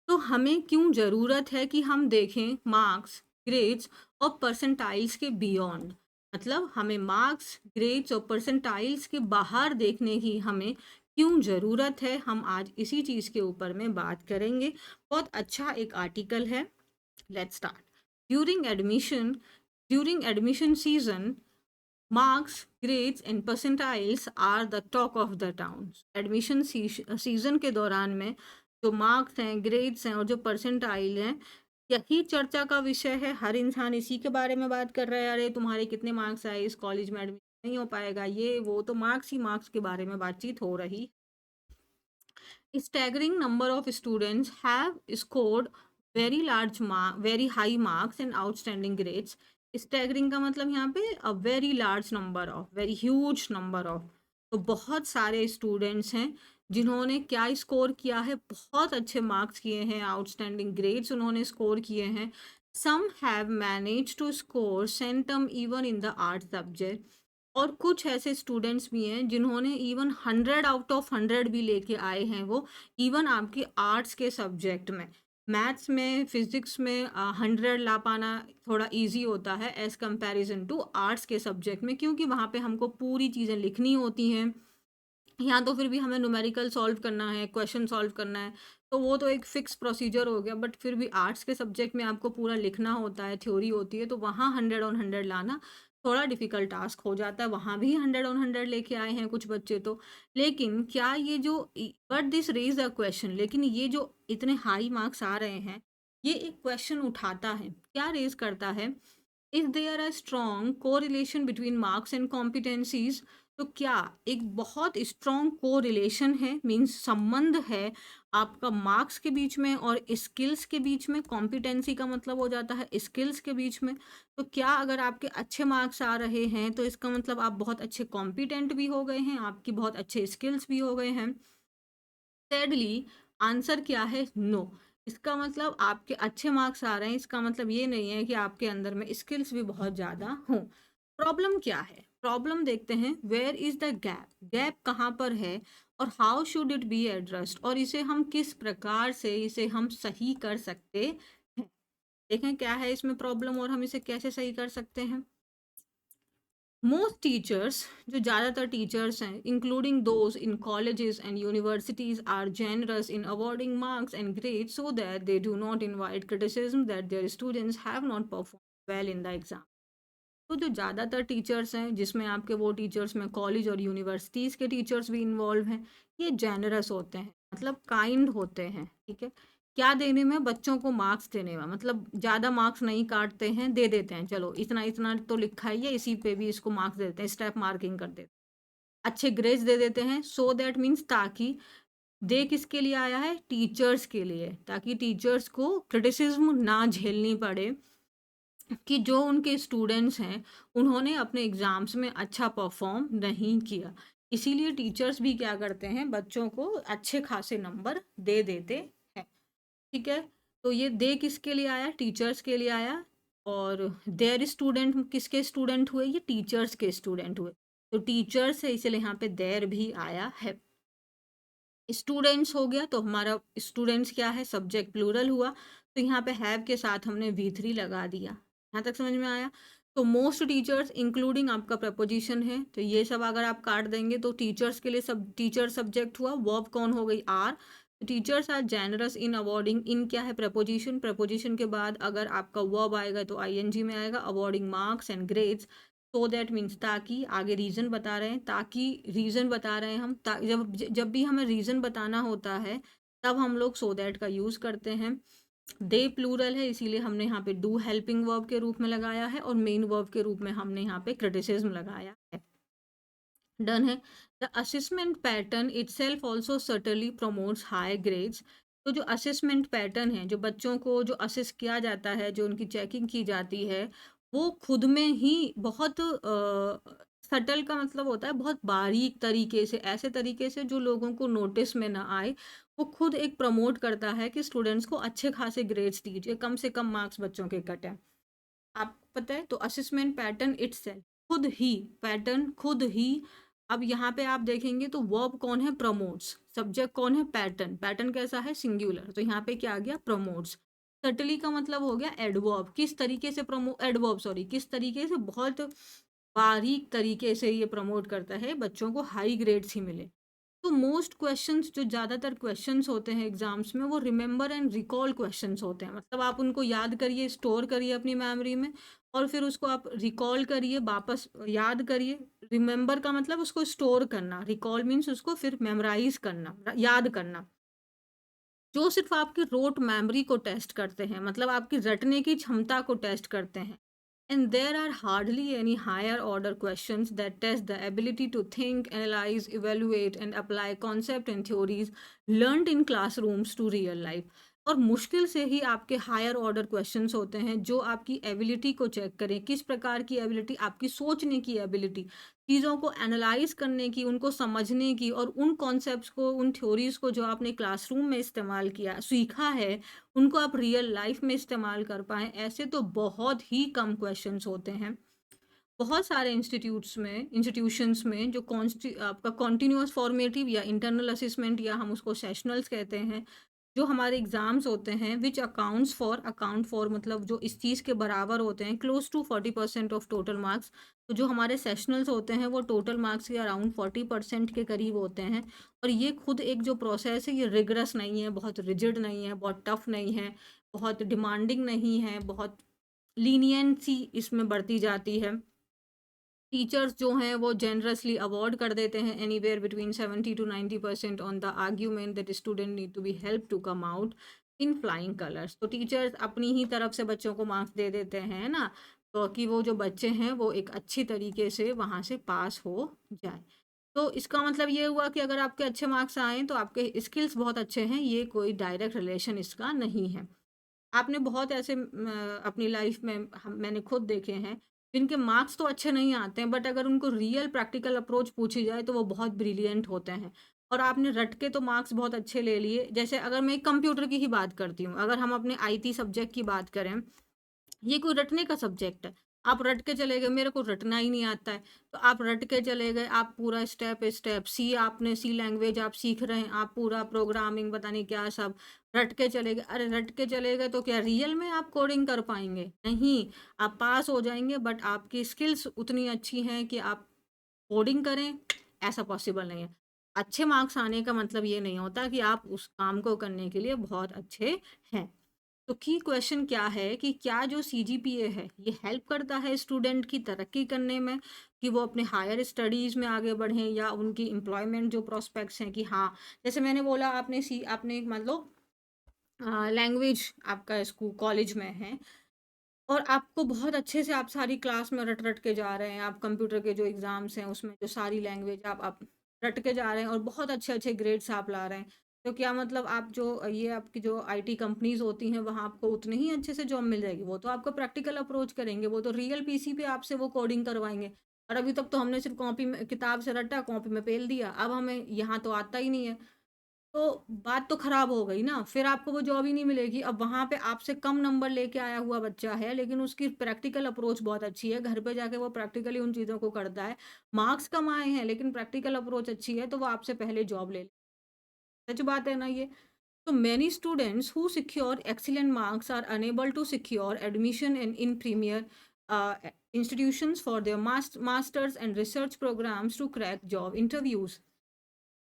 तो हमें क्यों ज़रूरत है कि हम देखें मार्क्स, ग्रेड्स और परसेंटाइल्स के बियॉन्ड, मतलब हमें मार्क्स, ग्रेड्स और परसेंटाइल्स के बाहर देखने की हमें क्यों ज़रूरत है, हम आज इसी चीज़ के ऊपर में बात करेंगे। बहुत अच्छा एक आर्टिकल है। Let's start. During admission during admission season, marks, grades and percentiles are the talk of the town. Admission season के दौरान में जो मार्क्स हैं, ग्रेड्स हैं और जो परसेंटाइल हैं, यही चर्चा का विषय है। हर इंसान इसी के बारे में बात कर रहा है, अरे तुम्हारे कितने मार्क्स आए, इस कॉलेज में एडमिशन नहीं हो पाएगा, ये वो, तो मार्क्स ही मार्क्स के बारे में बातचीत हो रही। Staggering number of students have scored very high marks and outstanding grades. Staggering का मतलब यहाँ पे a very large number of, very huge number of, तो बहुत सारे स्टूडेंट्स हैं जिन्होंने क्या स्कोर किया है, बहुत अच्छे मार्क्स किए हैं, आउटस्टैंडिंग ग्रेड्स उन्होंने स्कोर किए हैं। Some have manage to score centum even in the art subject, और कुछ ऐसे स्टूडेंट्स भी हैं जिन्होंने इवन 100 आउट ऑफ 100 भी लेके आए हैं, वो इवन आपके आर्ट्स के सब्जेक्ट में। मैथ्स में, फिजिक्स में 100 ला पाना थोड़ा इजी होता है एज कंपैरिजन टू आर्ट्स के सब्जेक्ट में, क्योंकि वहाँ पे हमको पूरी चीज़ें लिखनी होती हैं। यहाँ तो फिर भी हमें न्यूमेरिकल सॉल्व करना है, क्वेश्चन सॉल्व करना है, तो वो तो एक फिक्स प्रोसीजर हो गया। बट फिर भी आर्ट्स के सब्जेक्ट में आपको पूरा लिखना होता है, थ्योरी होती है, तो वहाँ 100 on 100 लाना थोड़ा डिफिकल्ट टास्क हो जाता है। वहाँ भी 100 on 100 लेके आए हैं कुछ बच्चे तो। लेकिन क्या ये जो, but this raise a question, लेकिन ये जो इतने हाई मार्क्स आ रहे हैं, ये एक क्वेश्चन उठाता है, क्या रेज करता है, is there a strong correlation between marks and competencies. तो क्या एक बहुत स्ट्रॉन्ग कोरिलेशन है, मीन्स संबंध है आपका मार्क्स के बीच में और स्किल्स के बीच में। कॉम्पिटेंसी का मतलब हो जाता है स्किल्स के बीच में। तो क्या अगर आपके अच्छे मार्क्स आ रहे हैं तो इसका मतलब आप बहुत अच्छे कॉम्पिटेंट भी हो गए हैं, आपकी बहुत अच्छे स्किल्स भी हो गए हैं। सैडली आंसर क्या है, नो। इसका मतलब आपके अच्छे मार्क्स आ रहे हैं, इसका मतलब ये नहीं है कि आपके अंदर में स्किल्स भी बहुत ज़्यादा हों। प्रॉब्लम क्या है, प्रॉब्लम देखते हैं। Where is the gap, gap कहाँ पर है, और how should it be addressed, और इसे हम किस प्रकार से इसे हम सही कर सकते हैं। देखें क्या है इसमें प्रॉब्लम और हम इसे कैसे सही कर सकते हैं। मोस्ट टीचर्स, जो ज़्यादातर टीचर्स हैं, including those in colleges and universities, are generous in awarding marks and grades so that they do not invite criticism that their students have not perform well in the exam. तो जो ज़्यादातर teachers हैं, जिसमें आपके वो teachers में college और universities के टीचर्स भी इन्वॉल्व हैं, ये जेनरस होते हैं, मतलब काइंड होते हैं। ठीक है। क्या देने में, बच्चों को मार्क्स देने में, मतलब ज़्यादा मार्क्स नहीं काटते हैं, दे देते हैं, चलो इतना इतना तो लिखा ही है, इसी पे भी इसको मार्क्स दे देते हैं, स्टेप मार्किंग कर देते हैं, अच्छे ग्रेड्स दे देते हैं। सो दैट मीन्स, ताकि, दे किसके लिए आया है, टीचर्स के लिए, ताकि टीचर्स को क्रिटिसिज्म ना झेलनी पड़े कि जो उनके स्टूडेंट्स हैं उन्होंने अपने एग्ज़ाम्स में अच्छा परफॉर्म नहीं किया। इसीलिए टीचर्स भी क्या करते हैं, बच्चों को अच्छे खासे नंबर दे देते हैं। ठीक है, तो ये दे किसके लिए आया, टीचर्स के लिए आया। और देयर स्टूडेंट किसके स्टूडेंट हुए, ये टीचर्स के स्टूडेंट हुए। तो टीचर्स है इसलिए यहाँ पे देयर भी आया है। स्टूडेंट्स हो गया तो हमारा स्टूडेंट्स क्या है, सब्जेक्ट प्लूरल हुआ, तो यहाँ पे हैव के साथ हमने V3 लगा दिया। यहाँ तक समझ में आया। तो मोस्ट टीचर्स इंक्लूडिंग आपका प्रपोजिशन है, तो ये सब अगर आप काट देंगे तो टीचर्स के लिए सब टीचर सब्जेक्ट हुआ। वर्ब कौन हो गई, are. Teachers are generous in awarding, in क्या है, प्रपोजिशन। प्रपोजिशन के बाद अगर आपका वर्ब आएगा तो ING में आएगा, awarding marks and grades. So that means ताकि, आगे रीज़न बता रहे हैं, ताकि रीज़न बता रहे हैं हम, जब भी हमें रीज़न बताना होता है तब हम लोग सो दैट का यूज़ करते हैं। दे प्लूरल है इसीलिए हमने यहाँ पे डू हेल्पिंग वर्ब के रूप में लगाया है, और मेन वर्ब के रूप में हमने यहाँ पे क्रिटिसिज्म लगाया है। डन है। The assessment pattern itself also certainly promotes high grades. तो जो असेसमेंट पैटर्न है, जो बच्चों को जो असेस किया जाता है, जो उनकी चेकिंग की जाती है, वो खुद में ही बहुत सटल का मतलब होता है बहुत बारीक तरीके से, ऐसे तरीके से जो लोगों को नोटिस में ना आए, वो खुद एक प्रमोट करता है कि स्टूडेंट्स को अच्छे खासे ग्रेड्स दीजिए, कम से कम मार्क्स बच्चों के कटें। आपको पता है, तो असेसमेंट पैटर्न इटसेल्फ, खुद ही, पैटर्न खुद ही। अब यहाँ पे आप देखेंगे तो वर्ब कौन है, प्रमोट्स। सब्जेक्ट कौन है, पैटर्न। पैटर्न कैसा है, सिंगुलर, तो यहाँ पे क्या आ गया, प्रमोट्स। सर्टली का मतलब हो गया एडवर्ब, किस तरीके से एडवर्ब सॉरी, किस तरीके से, बहुत बारीक तरीके से ये प्रमोट करता है बच्चों को हाई ग्रेड्स ही मिले। तो मोस्ट क्वेश्चंस, जो ज़्यादातर क्वेश्चंस होते हैं एग्जाम्स में, वो रिमेंबर एंड रिकॉल क्वेश्चंस होते हैं। मतलब आप उनको याद करिए, स्टोर करिए अपनी मेमोरी में, और फिर उसको आप रिकॉल करिए, वापस याद करिए। रिमेंबर का मतलब उसको स्टोर करना, रिकॉल मीन्स उसको फिर मेमोराइज करना, याद करना। जो सिर्फ आपकी रोट मेमोरी को टेस्ट करते हैं, मतलब आपकी रटने की क्षमता को टेस्ट करते हैं। And there are hardly any higher order questions that test the ability to think, analyze, evaluate, and apply concepts and theories learned in classrooms to real life. और मुश्किल से ही आपके हायर ऑर्डर क्वेश्चंस होते हैं जो आपकी एबिलिटी को check करें, किस प्रकार की एबिलिटी, आपकी सोचने की एबिलिटी, चीज़ों को एनालाइज करने की, उनको समझने की, और उन कॉन्सेप्ट्स को, उन थ्योरीज को जो आपने क्लासरूम में इस्तेमाल किया, सीखा है, उनको आप रियल लाइफ में इस्तेमाल कर पाएँ। ऐसे तो बहुत ही कम क्वेश्चंस होते हैं। बहुत सारे इंस्टीट्यूशंस में जो आपका कॉन्टिन्यूअस फॉर्मेटिव या इंटरनल असेसमेंट, या हम उसको सेशनल्स कहते हैं, जो हमारे एग्जाम्स होते हैं, विच अकाउंट फॉर मतलब जो इस चीज़ के बराबर होते हैं, close to 40% of total marks. तो जो हमारे सेशनल्स होते हैं वो टोटल मार्क्स के अराउंड 40% के करीब होते हैं। और ये खुद एक जो प्रोसेस है, ये रिगरस नहीं है, बहुत रिजिड नहीं है, बहुत टफ नहीं है, बहुत डिमांडिंग नहीं है, बहुत लीनियंसी इसमें बढ़ती जाती है। टीचर्स जो हैं वो जेनरसली अवॉर्ड कर देते हैं anywhere between 70 to 90% on the argument that student need to be help to come out in flying colours. तो टीचर्स अपनी ही तरफ से बच्चों को मार्क्स दे देते हैं, है ना, तो कि वो जो बच्चे हैं वो एक अच्छी तरीके से वहाँ से पास हो जाए। तो इसका मतलब ये हुआ कि अगर आपके अच्छे मार्क्स आए तो आपके स्किल्स बहुत अच्छे हैं, ये कोई डायरेक्ट रिलेशन इसका नहीं है। आपने बहुत ऐसे अपनी लाइफ में, मैंने खुद देखे हैं जिनके मार्क्स तो अच्छे नहीं आते हैं, बट अगर उनको रियल प्रैक्टिकल अप्रोच पूछी जाए तो वो बहुत ब्रिलियंट होते हैं। और आपने रट के तो मार्क्स बहुत अच्छे ले लिए। जैसे अगर मैं कंप्यूटर की ही बात करती हूँ, अगर हम अपने IT सब्जेक्ट की बात करें, ये कोई रटने का सब्जेक्ट है। आप रट के चले गए, मेरे को रटना ही नहीं आता है, तो आप रट के चले गए, आप पूरा स्टेप स्टेप सी लैंग्वेज आप सीख रहे हैं, आप पूरा प्रोग्रामिंग पता नहीं क्या सब रट के चले गए। अरे रट के चले गए तो क्या रियल में आप कोडिंग कर पाएंगे? नहीं। आप पास हो जाएंगे बट आपकी स्किल्स उतनी अच्छी हैं कि आप कोडिंग करें, ऐसा पॉसिबल नहीं है। अच्छे मार्क्स आने का मतलब ये नहीं होता कि आप उस काम को करने के लिए बहुत अच्छे हैं। तो की क्वेश्चन क्या है कि क्या जो CGPA है ये हेल्प करता है स्टूडेंट की तरक्की करने में, कि वो अपने हायर स्टडीज़ में आगे बढ़ें, या उनकी एम्प्लॉयमेंट जो प्रोस्पेक्ट्स हैं, कि हाँ, जैसे मैंने बोला, आपने मान लो लैंग्वेज आपका स्कूल कॉलेज में है, और आपको बहुत अच्छे से आप सारी क्लास में रट रट के जा रहे हैं, आप कंप्यूटर के जो एग्ज़ाम्स हैं उसमें जो सारी लैंग्वेज आप रट के जा रहे हैं और बहुत अच्छे अच्छे ग्रेड्स आप ला रहे हैं। तो क्या मतलब आप जो ये आपकी जो IT कंपनीज होती हैं वहाँ आपको उतने ही अच्छे से जॉब मिल जाएगी? वो तो आपको प्रैक्टिकल अप्रोच करेंगे, वो तो रियल PC पे आपसे वो कोडिंग करवाएंगे। और अभी तक तो हमने सिर्फ़ कॉपी में किताब से रटा, कॉपी में पेल दिया, अब हमें यहाँ तो आता ही नहीं है। तो बात तो खराब हो गई ना, फिर आपको वो जॉब ही नहीं मिलेगी। अब वहाँ पे आपसे कम नंबर लेके आया हुआ बच्चा है, लेकिन उसकी प्रैक्टिकल अप्रोच बहुत अच्छी है, घर पे जाके वो प्रैक्टिकली उन चीज़ों को करता है। मार्क्स कम आए हैं, लेकिन प्रैक्टिकल अप्रोच अच्छी है, तो वो आपसे पहले जॉब ले ले। सच बात है ना ये? So many students who secure excellent marks are unable to secure admission in premier institutions for their masters and research programs to crack job interviews.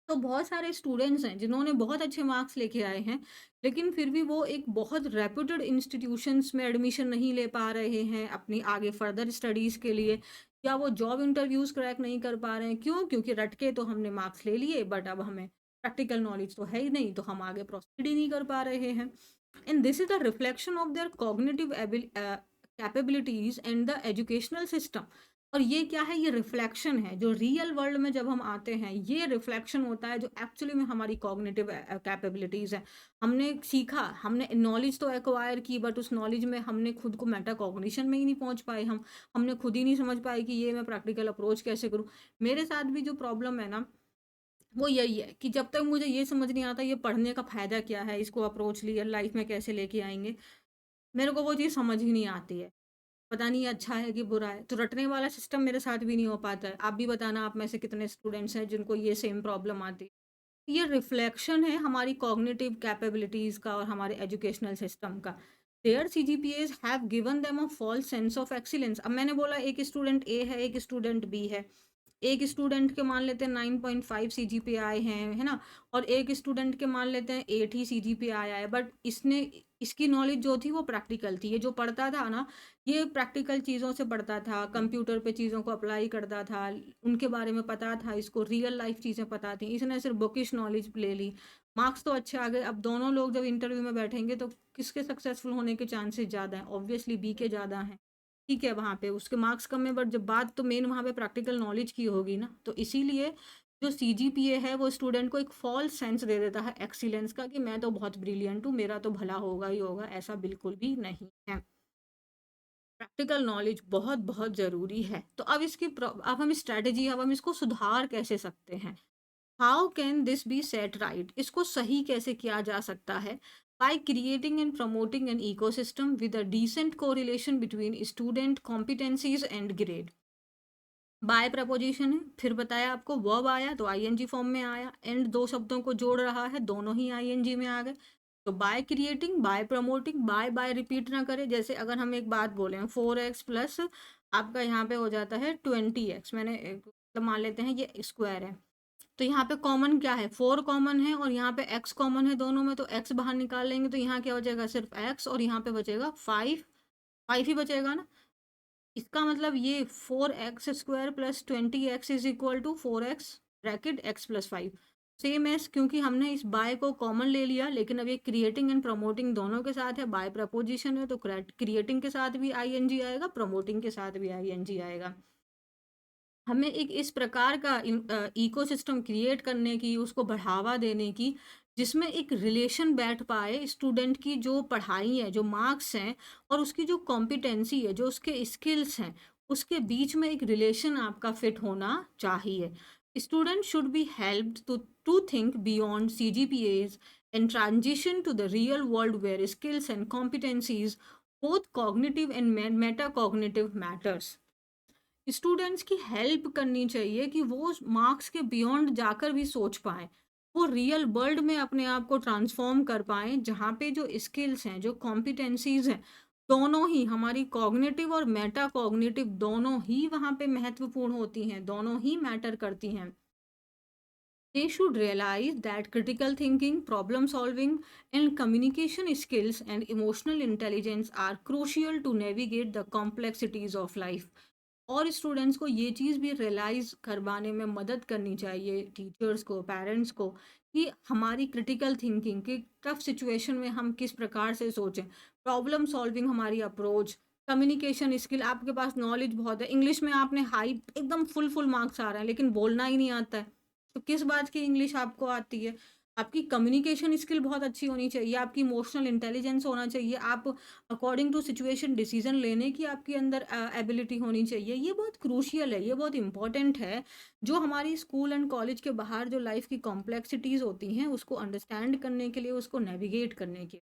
तो बहुत सारे स्टूडेंट्स हैं जिन्होंने बहुत अच्छे मार्क्स लेके आए हैं, लेकिन फिर भी वो एक बहुत रेप्यूटेड इंस्टीट्यूशंस में एडमिशन नहीं ले पा रहे हैं अपनी आगे फर्दर स्टडीज़ के लिए, या वो जॉब इंटरव्यूज़ क्रैक नहीं कर पा रहे हैं। क्यों? क्योंकि रट के तो हमने मार्क्स ले लिए, बट अब हमें प्रैक्टिकल नॉलेज तो है ही नहीं, तो हम आगे प्रोसीड ही नहीं कर पा रहे हैं। And this is the reflection of their cognitive capabilities and the educational system. और ये क्या है? ये रिफ्लेक्शन है, जो रियल वर्ल्ड में जब हम आते हैं, ये रिफ्लेक्शन होता है जो एक्चुअली में हमारी कॉग्निटिव कैपेबिलिटीज़ है। हमने सीखा, हमने नॉलेज तो एक्वायर की, बट उस नॉलेज में हमने खुद को मेटा कॉग्निशन में ही नहीं पहुंच पाए। हमने खुद ही नहीं समझ पाए कि ये मैं प्रैक्टिकल अप्रोच कैसे करूँ। मेरे साथ भी जो प्रॉब्लम है ना, वो यही है कि जब तक मुझे ये समझ नहीं आता ये पढ़ने का फ़ायदा क्या है, इसको अप्रोच रियल लाइफ में कैसे लेके आएंगे, मेरे को वो चीज़ समझ ही नहीं आती है। पता नहीं ये अच्छा है कि बुरा है। तो रटने वाला सिस्टम मेरे साथ भी नहीं हो पाता है। आप भी बताना, आप में से कितने स्टूडेंट्स हैं जिनको ये सेम प्रॉब्लम आती है। ये रिफ्लेक्शन है हमारी कॉग्निटिव कैपेबिलिटीज़ का और हमारे एजुकेशनल सिस्टम का। Their CGPAs have given them a false sense of excellence. अब मैंने बोला एक स्टूडेंट ए है, एक स्टूडेंट बी है। एक स्टूडेंट के मान लेते हैं 9.5 सीजीपीए आए हैं, है ना? और एक स्टूडेंट के मान लेते हैं 8 ही सीजीपीए आया है, बट इसकी नॉलेज जो थी वो प्रैक्टिकल थी। ये जो पढ़ता था ना, ये प्रैक्टिकल चीज़ों से पढ़ता था, कंप्यूटर पे चीज़ों को अप्लाई करता था, उनके बारे में पता था, इसको रियल लाइफ चीज़ें पता थी। इसने सिर्फ बुकिश नॉलेज ले ली, मार्क्स तो अच्छे आ गए। अब दोनों लोग जब इंटरव्यू में बैठेंगे तो किसके सक्सेसफुल होने के चांसेस ज़्यादा हैं? ऑब्वियसली बी के ज़्यादा हैं। ठीक है, वहाँ पे उसके मार्क्स कम है, बट जब बात तो मेन वहाँ पे प्रैक्टिकल नॉलेज की होगी ना, तो इसीलिए जो सीजीपीए है वो स्टूडेंट को एक फॉल्स सेंस दे देता है एक्सीलेंस का, कि मैं तो बहुत ब्रिलियंट हूँ, मेरा तो भला होगा ही होगा। ऐसा बिल्कुल भी नहीं है। प्रैक्टिकल नॉलेज बहुत बहुत ज़रूरी है। तो अब हम स्ट्रैटेजी, अब हम इसको सुधार कैसे सकते हैं? How can this be set right? इसको सही कैसे किया जा सकता है? By creating and promoting an ecosystem with a decent correlation between student competencies and grade. By proposition है, फिर बताया आपको, वर्ब आया तो आईएनजी फॉर्म में आया, एंड दो शब्दों को जोड़ रहा है, दोनों ही आईएनजी में आ गए। तो by creating, by promoting, by by repeat ना करें। जैसे अगर हम एक बात बोलें 4x प्लस आपका यहाँ पे हो जाता है 20x, मतलब मान लेते हैं ये स्क्वायर है, तो यहाँ पे कॉमन क्या है? 4 कॉमन है और यहाँ पे x कॉमन है दोनों में, तो x बाहर निकाल लेंगे तो यहाँ क्या बचेगा? सिर्फ x, और यहाँ पे बचेगा 5, 5 ही बचेगा ना। इसका मतलब ये 4x² plus 20x is equal to 4x bracket x plus 5 same as, क्योंकि हमने इस बाय को कॉमन ले लिया। लेकिन अब ये क्रिएटिंग एंड प्रमोटिंग दोनों के साथ है, बाय प्रपोजिशन है, तो क्रिएटिंग के साथ भी आईएनजी आएगा, प्रमोटिंग के साथ भी आईएनजी आएगा। हमें एक इस प्रकार का इकोसिस्टम क्रिएट करने की, उसको बढ़ावा देने की, जिसमें एक रिलेशन बैठ पाए स्टूडेंट की जो पढ़ाई है, जो मार्क्स हैं, और उसकी जो कॉम्पिटेंसी है, जो उसके स्किल्स हैं, उसके बीच में एक रिलेशन आपका फिट होना चाहिए। Student should be helped to think beyond CGPAs and transition to the real world where skills and competencies both cognitive and meta cognitive matters. Students की हेल्प करनी चाहिए कि वो मार्क्स के बियॉन्ड जाकर भी सोच पाएँ। वो रियल वर्ल्ड में अपने आप को ट्रांसफ़ॉर्म कर पाएँ, जहाँ पे जो स्किल्स हैं, जो कॉम्पिटेंसीज़ हैं, दोनों ही हमारी कॉग्निटिव और मेटा कॉग्निटिव दोनों ही वहाँ पे महत्वपूर्ण होती हैं, दोनों ही मैटर करती हैं। They should realize that critical thinking, problem solving, and communication skills and emotional intelligence are crucial to navigate the complexities of life. और स्टूडेंट्स को ये चीज़ भी रियलाइज़ करवाने में मदद करनी चाहिए, टीचर्स को, पेरेंट्स को, कि हमारी क्रिटिकल थिंकिंग कि टफ सिचुएशन में हम किस प्रकार से सोचें, प्रॉब्लम सॉल्विंग हमारी अप्रोच, कम्युनिकेशन स्किल। आपके पास नॉलेज बहुत है, इंग्लिश में आपने हाई एकदम फुल मार्क्स आ रहे हैं, लेकिन बोलना ही नहीं आता है, तो किस बात की इंग्लिश आपको आती है? आपकी कम्युनिकेशन स्किल बहुत अच्छी होनी चाहिए, आपकी इमोशनल इंटेलिजेंस होना चाहिए, आप अकॉर्डिंग टू सिचुएशन डिसीजन लेने की आपके अंदर एबिलिटी होनी चाहिए। ये बहुत क्रूशियल है, ये बहुत इंपॉर्टेंट है। जो हमारी स्कूल एंड कॉलेज के बाहर जो लाइफ की कॉम्प्लेक्सिटीज़ होती हैं, उसको अंडरस्टैंड करने के लिए, उसको नेविगेट करने के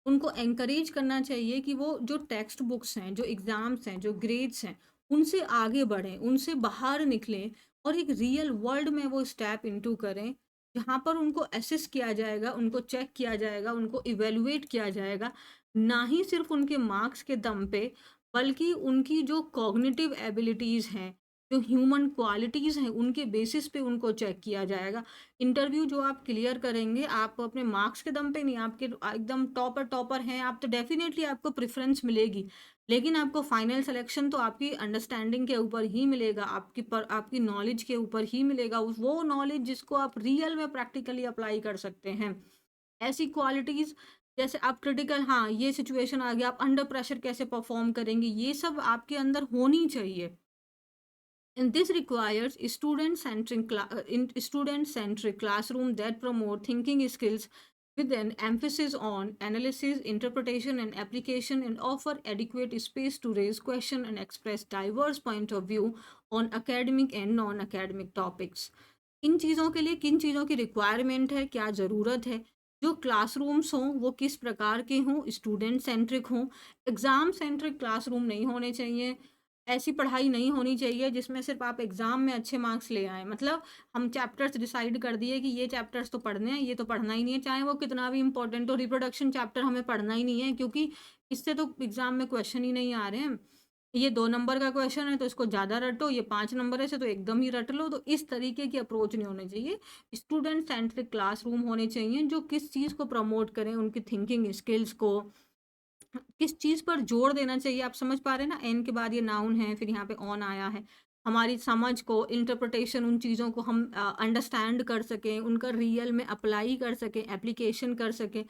उनको एनकरेज करना चाहिए कि वो जो टेक्स्ट बुक्स हैं, जो एग्ज़ाम्स हैं, जो ग्रेड्स हैं, उनसे आगे बढ़ें, उनसे बाहर निकलें और एक रियल वर्ल्ड में वो स्टेप इनटू करें, जहाँ पर उनको असेस किया जाएगा, उनको चेक किया जाएगा, उनको इवैल्यूएट किया जाएगा, ना ही सिर्फ़ उनके मार्क्स के दम पे, बल्कि उनकी जो कॉग्निटिव एबिलिटीज़ हैं, जो ह्यूमन क्वालिटीज़ हैं, उनके बेसिस पे उनको चेक किया जाएगा। इंटरव्यू जो आप क्लियर करेंगे, आप अपने मार्क्स के दम पे नहीं, आपके एकदम टॉपर टॉपर हैं आप, तो डेफ़िनेटली आपको प्रेफ़रेंस मिलेगी। लेकिन आपको फाइनल सिलेक्शन तो आपकी अंडरस्टैंडिंग के ऊपर ही मिलेगा, आपकी नॉलेज के ऊपर ही मिलेगा, उस वो नॉलेज जिसको आप रियल में प्रैक्टिकली अप्लाई कर सकते हैं। ऐसी क्वालिटीज़ जैसे आप क्रिटिकल, हाँ, ये सिचुएशन आ गया, आप अंडर प्रेशर कैसे परफ़ॉर्म करेंगे, ये सब आपके अंदर होनी चाहिए। And this requires student-centric classroom that promote thinking skills with an emphasis on analysis, interpretation, and application, and offer adequate space to raise questions and express diverse point of view on academic and non-academic topics. इन चीज़ों के लिए किन चीज़ों की requirement है, क्या ज़रूरत है, जो क्लासरूम्स हों वो किस प्रकार के हों, स्टूडेंट सेंट्रिक हों, एग्ज़ाम सेंट्रिक क्लासरूम नहीं होने चाहिए। ऐसी पढ़ाई नहीं होनी चाहिए जिसमें सिर्फ़ आप एग्ज़ाम में अच्छे मार्क्स ले आएँ। मतलब हम चैप्टर्स डिसाइड कर दिए कि ये चैप्टर्स तो पढ़ने हैं, ये तो पढ़ना ही नहीं है, चाहे वो कितना भी इम्पोर्टेंट हो, रिप्रोडक्शन चैप्टर हमें पढ़ना ही नहीं है क्योंकि इससे तो एग्ज़ाम में क्वेश्चन ही नहीं आ रहे हैं। ये 2 नंबर का क्वेश्चन है तो इसको ज़्यादा रटो, ये 5 नंबर है इसे तो एकदम ही रट लो, तो इस तरीके की अप्रोच नहीं होनी चाहिए। स्टूडेंट सेंट्रिक क्लासरूम होने चाहिए जो किस चीज़ को प्रमोट करें, उनकी थिंकिंग स्किल्स को, किस चीज़ पर जोर देना चाहिए। आप समझ पा रहे हैं ना, एन के बाद ये नाउन है, फिर यहाँ पे ऑन आया है। हमारी समझ को, इंटरप्रिटेशन, उन चीज़ों को हम अंडरस्टैंड कर सकें, उनका रियल में अप्लाई कर सकें, एप्लीकेशन कर सकें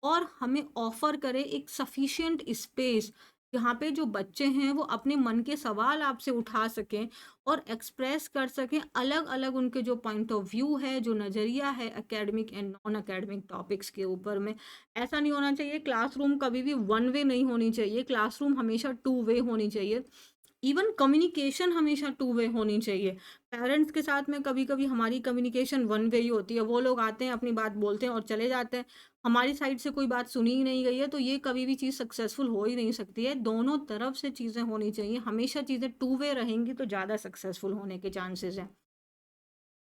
और हमें ऑफ़र करें एक सफिशिएंट स्पेस जहाँ पे जो बच्चे हैं वो अपने मन के सवाल आपसे उठा सकें और एक्सप्रेस कर सकें अलग-अलग उनके जो पॉइंट ऑफ व्यू है, जो नज़रिया है academic and non academic topics के ऊपर में। ऐसा नहीं होना चाहिए, क्लासरूम कभी भी वन वे नहीं होनी चाहिए, क्लासरूम हमेशा टू वे होनी चाहिए। इवन कम्युनिकेशन हमेशा टू वे होनी चाहिए। पेरेंट्स के साथ में कभी-कभी हमारी कम्युनिकेशन वन वे ही होती है। वो लोग आते हैं, अपनी बात बोलते हैं और चले जाते हैं। हमारी साइड से कोई बात सुनी ही नहीं गई है, तो ये कभी भी चीज़ सक्सेसफुल हो ही नहीं सकती है। दोनों तरफ से चीज़ें होनी चाहिए। हमेशा चीज़ें टू वे रहेंगी तो ज़्यादा सक्सेसफुल होने के चांसेज़ हैं।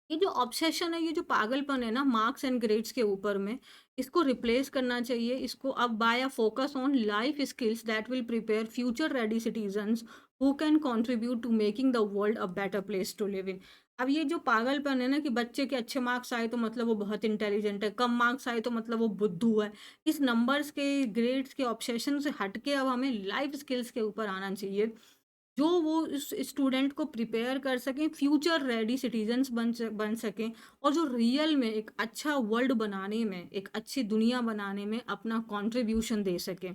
ये जो ऑब्सेशन है, ये जो पागलपन है ना मार्क्स एंड ग्रेड्स के ऊपर में, इसको रिप्लेस करना चाहिए। इसको अब by a focus on life skills that will prepare future ready citizens who can contribute to making the world a better place to live in. अब ये जो पागलपन है ना कि बच्चे के अच्छे मार्क्स आए तो मतलब वो बहुत इंटेलिजेंट है, कम मार्क्स आए तो मतलब वो बुद्धू है। इस नंबर्स के, ग्रेड्स के ऑब्सेशन से हट के अब हमें लाइफ स्किल्स के ऊपर आना चाहिए। जो वो इस स्टूडेंट को प्रिपेयर कर सकें, फ्यूचर रेडी सिटीजन्स बन सकें और जो रियल में एक अच्छा वर्ल्ड बनाने में, एक अच्छी दुनिया बनाने में अपना कंट्रीब्यूशन दे सकें।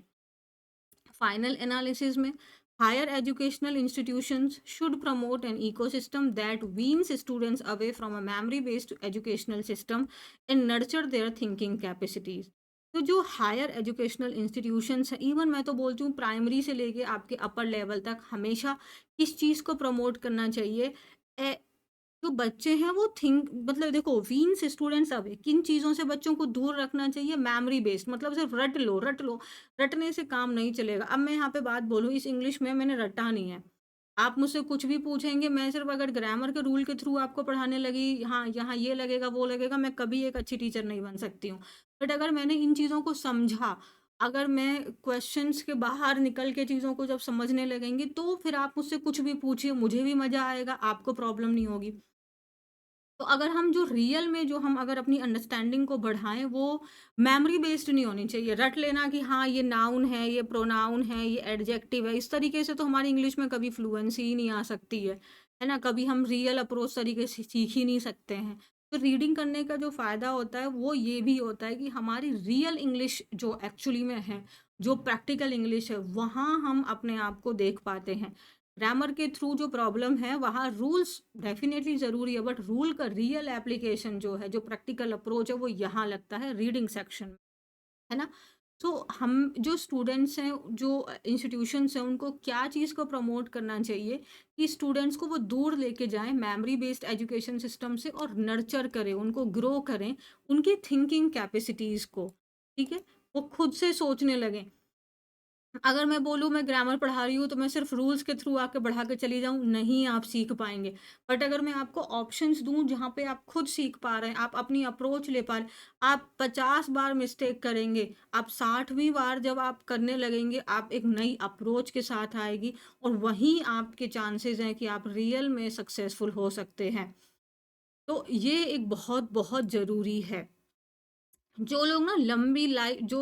फाइनल एनालिसिस में higher educational institutions should promote an ecosystem that weans students away from a memory based educational system and nurture their thinking capacities. तो जो हायर एजुकेशनल इंस्टीट्यूशंस हैं, इवन मैं तो बोलती हूँ प्राइमरी से लेके आपके अपर लेवल तक, हमेशा किस चीज़ को प्रमोट करना चाहिए, जो बच्चे हैं वो थिंक, मतलब देखो वीन्स स्टूडेंट्स अब किन चीज़ों से बच्चों को दूर रखना चाहिए, मेमोरी बेस्ड, मतलब सिर्फ रट लो, रटने से काम नहीं चलेगा। अब मैं यहाँ पे बात बोलूँ, इस इंग्लिश में मैंने रटा नहीं है। आप मुझसे कुछ भी पूछेंगे, मैं सिर्फ अगर ग्रामर के रूल के थ्रू आपको पढ़ाने लगी, हाँ, यहाँ ये लगेगा, वो लगेगा, मैं कभी एक अच्छी टीचर नहीं बन सकती हूँ। बट अगर मैंने इन चीज़ों को समझा, अगर मैं क्वेश्चंस के बाहर निकल के चीज़ों को जब समझने लगेंगी, तो फिर आप मुझसे कुछ भी पूछिए, मुझे भी मज़ा आएगा, आपको प्रॉब्लम नहीं होगी। तो अगर हम जो रियल में, जो हम अगर अपनी अंडरस्टैंडिंग को बढ़ाएँ, वो मेमोरी बेस्ड नहीं होनी चाहिए। रट लेना कि हाँ, ये नाउन है, ये प्रोनाउन है, ये एडजेक्टिव है, इस तरीके से तो हमारी इंग्लिश में कभी फ्लुएंसी ही नहीं आ सकती है ना? कभी हम रियल अप्रोच तरीके से सीख ही नहीं सकते हैं। तो रीडिंग करने का जो फ़ायदा होता है, वो ये भी होता है कि हमारी रियल इंग्लिश जो एक्चुअली में है, जो प्रैक्टिकल इंग्लिश है, वहाँ हम अपने आप को देख पाते हैं। ग्रामर के थ्रू जो प्रॉब्लम है वहाँ रूल्स डेफ़िनेटली ज़रूरी है, बट रूल का रियल एप्लीकेशन जो है, जो प्रैक्टिकल अप्रोच है वो यहाँ लगता है रीडिंग सेक्शन में, है ना? तो हम जो स्टूडेंट्स हैं, जो इंस्टीट्यूशंस हैं, उनको क्या चीज़ को प्रमोट करना चाहिए कि स्टूडेंट्स को वो दूर लेके जाएँ मेमोरी बेस्ड एजुकेशन सिस्टम से और नर्चर करें, उनको ग्रो करें, उनकी थिंकिंग कैपेसिटीज़ को, ठीक है? वो खुद से सोचने लगें। अगर मैं बोलूँ मैं ग्रामर पढ़ा रही हूँ तो मैं सिर्फ़ रूल्स के थ्रू आके बढ़ा के चली जाऊँ, नहीं आप सीख पाएँगे। बट अगर मैं आपको ऑप्शंस दूँ जहाँ पे आप खुद सीख पा रहे हैं, आप अपनी अप्रोच ले पा रहे हैं, आप 50 बार मिस्टेक करेंगे, आप 60वीं बार जब आप करने लगेंगे, आप एक नई अप्रोच के साथ आएगी और वहीं आपके चांसेज़ हैं कि आप रियल में सक्सेसफुल हो सकते हैं। तो ये एक बहुत-बहुत ज़रूरी है। जो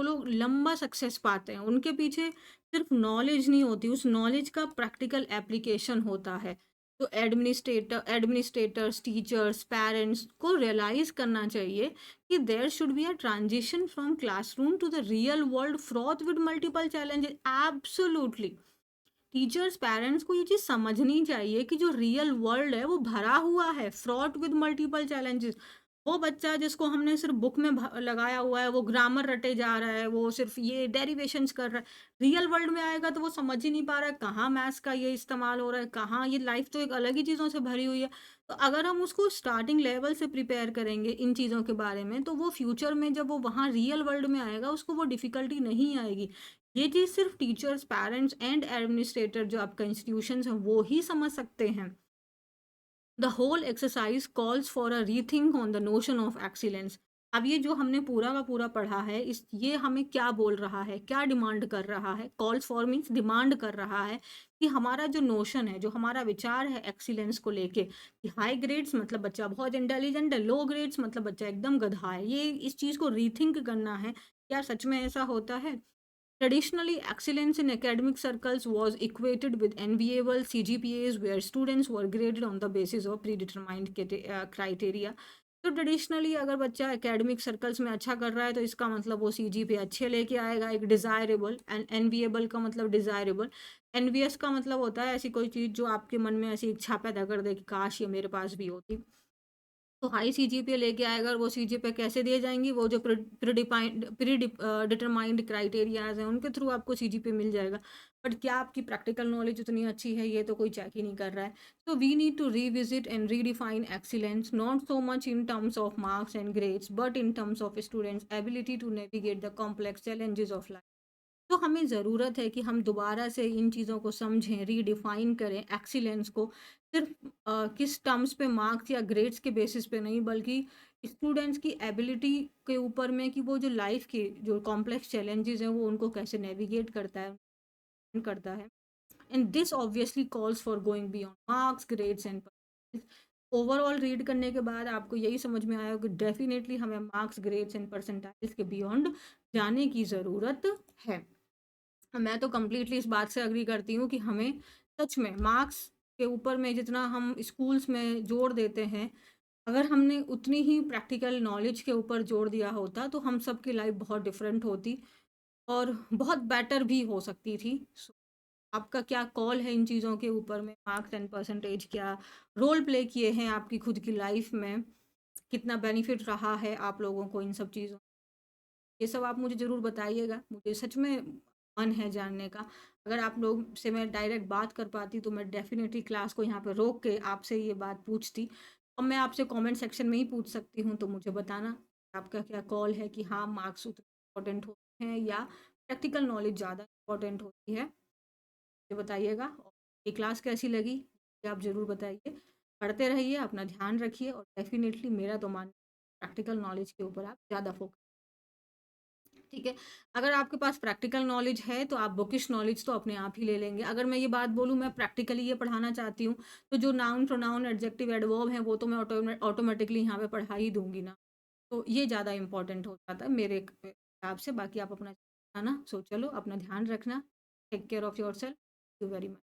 लोग लंबा सक्सेस पाते हैं, उनके पीछे सिर्फ नॉलेज नहीं होती, उस नॉलेज का प्रैक्टिकल एप्लीकेशन होता है। तो एडमिनिस्ट्रेटर्स, टीचर्स, पेरेंट्स को रियलाइज़ करना चाहिए कि there should be a transition from classroom to the real world fraught with multiple challenges. Absolutely. Teachers, parents को ये चीज़ समझनी चाहिए कि जो रियल वर्ल्ड है वो भरा हुआ है फ्रॉट विद मल्टीपल चैलेंजेस। वो बच्चा जिसको हमने सिर्फ बुक में लगाया हुआ है, वो ग्रामर रटे जा रहा है, वो सिर्फ ये डेरिवेशंस कर रहा है, रियल वर्ल्ड में आएगा तो वो समझ ही नहीं पा रहा है कहाँ मैथ्स का ये इस्तेमाल हो रहा है, कहाँ ये लाइफ तो एक अलग ही चीज़ों से भरी हुई है। तो अगर हम उसको स्टार्टिंग लेवल से प्रिपेयर करेंगे इन चीज़ों के बारे में, तो वो फ्यूचर में जब वो वहाँ रियल वर्ल्ड में आएगा उसको वो डिफ़िकल्टी नहीं आएगी। ये चीज़ सिर्फ टीचर्स, पेरेंट्स एंड एडमिनिस्ट्रेटर जो आपका इंस्टीट्यूशंस हैं, वो ही समझ सकते हैं। The whole exercise calls for a rethink on the notion of excellence. अब ये जो हमने पूरा का पूरा पढ़ा है, इस ये हमें क्या बोल रहा है, क्या डिमांड कर रहा है? कॉल्स फॉर मीन्स डिमांड कर रहा है कि हमारा जो नोशन है, जो हमारा विचार है एक्सीलेंस को लेके, कि हाई ग्रेड्स मतलब बच्चा बहुत इंटेलिजेंट है, लो ग्रेड्स मतलब बच्चा एकदम गधा है। ये इस चीज़ को रीथिंक करना है, क्या सच में ऐसा होता है? Traditionally, excellence in academic circles was equated with enviable CGPAs where students were graded on the basis of predetermined criteria. तो ट्रेडिशनली अगर बच्चा एकेडमिक सर्कल्स में अच्छा कर रहा है तो इसका मतलब वो सीजीपीए अच्छे लेके आएगा, एक डिज़ायरेबल एंड एनविएबल का मतलब डिज़ायरेबल, एनवियस का मतलब होता है ऐसी कोई चीज़ जो आपके मन में ऐसी इच्छा पैदा कर दे कि काश ये मेरे पास भी होती। तो हाई सीजीपीए लेके आएगा और वो सीजीपीए कैसे दिए जाएँगी? वो जो डिटरमाइंड क्राइटेरियाज़ हैं, उनके थ्रू आपको सीजीपीए मिल जाएगा। बट क्या आपकी प्रैक्टिकल नॉलेज उतनी अच्छी है, ये तो कोई चेक ही नहीं कर रहा है। So we need to revisit and redefine excellence, not so much in terms of marks and grades, but in terms of students' ability to navigate the complex challenges of life. तो हमें ज़रूरत है कि हम दोबारा से इन चीज़ों को समझें, रीडिफाइन करें एक्सीलेंस को, सिर्फ किस टर्म्स पे मार्क्स या ग्रेड्स के बेसिस पे नहीं, बल्कि स्टूडेंट्स की एबिलिटी के ऊपर में कि वो जो लाइफ के जो कॉम्प्लेक्स चैलेंजेस हैं वो उनको कैसे नेविगेट करता है। And this obviously calls for going beyond marks, grades and overall read करने के बाद आपको यही समझ में आया कि डेफिनेटली हमें मार्क्स, ग्रेड्स एंड परसेंटाइल्स के बियॉन्ड जाने की ज़रूरत है। मैं तो कंप्लीटली इस बात से एग्री करती हूँ कि हमें सच में मार्क्स के ऊपर में जितना हम स्कूल्स में जोर देते हैं, अगर हमने उतनी ही प्रैक्टिकल नॉलेज के ऊपर जोर दिया होता तो हम सबकी लाइफ बहुत डिफरेंट होती और बहुत बेटर भी हो सकती थी। सो आपका क्या कॉल है इन चीज़ों के ऊपर में? मार्क्स एंड परसेंटेज क्या रोल प्ले किए हैं आपकी खुद की लाइफ में? कितना बेनिफिट रहा है आप लोगों को इन सब चीज़ों? ये सब आप मुझे ज़रूर बताइएगा। मुझे सच में मन है जानने का। अगर आप लोग से मैं डायरेक्ट बात कर पाती तो मैं डेफ़िनेटली क्लास को यहाँ पे रोक के आपसे ये बात पूछती। अब मैं आपसे कमेंट सेक्शन में ही पूछ सकती हूँ, तो मुझे बताना आपका क्या कॉल है कि हाँ, मार्क्स उतने इम्पोर्टेंट होते हैं या प्रैक्टिकल नॉलेज ज़्यादा इम्पोर्टेंट होती है? मुझे बताइएगा। और ये क्लास कैसी लगी? ये आप ज़रूर बताइए। पढ़ते रहिए, अपना ध्यान रखिए और डेफ़िनेटली मेरा तो मानना है प्रैक्टिकल नॉलेज के ऊपर आप ज़्यादा फोकस, ठीक है। अगर आपके पास प्रैक्टिकल नॉलेज है तो आप बुकिश नॉलेज तो अपने आप ही ले लेंगे। अगर मैं ये बात बोलूँ मैं प्रैक्टिकली ये पढ़ाना चाहती हूँ, तो जो नाउन, प्रोनाउन, एडजेक्टिव, एडवर्ब हैं वो तो मैं ऑटोमेटिकली यहाँ पे पढ़ा ही दूँगी ना। तो ये ज़्यादा इम्पोर्टेंट हो जाता है मेरे हिसाब से। बाकी आप अपना है ना, सो चलो अपना ध्यान रखना। Take care of yourself. Thank you very much.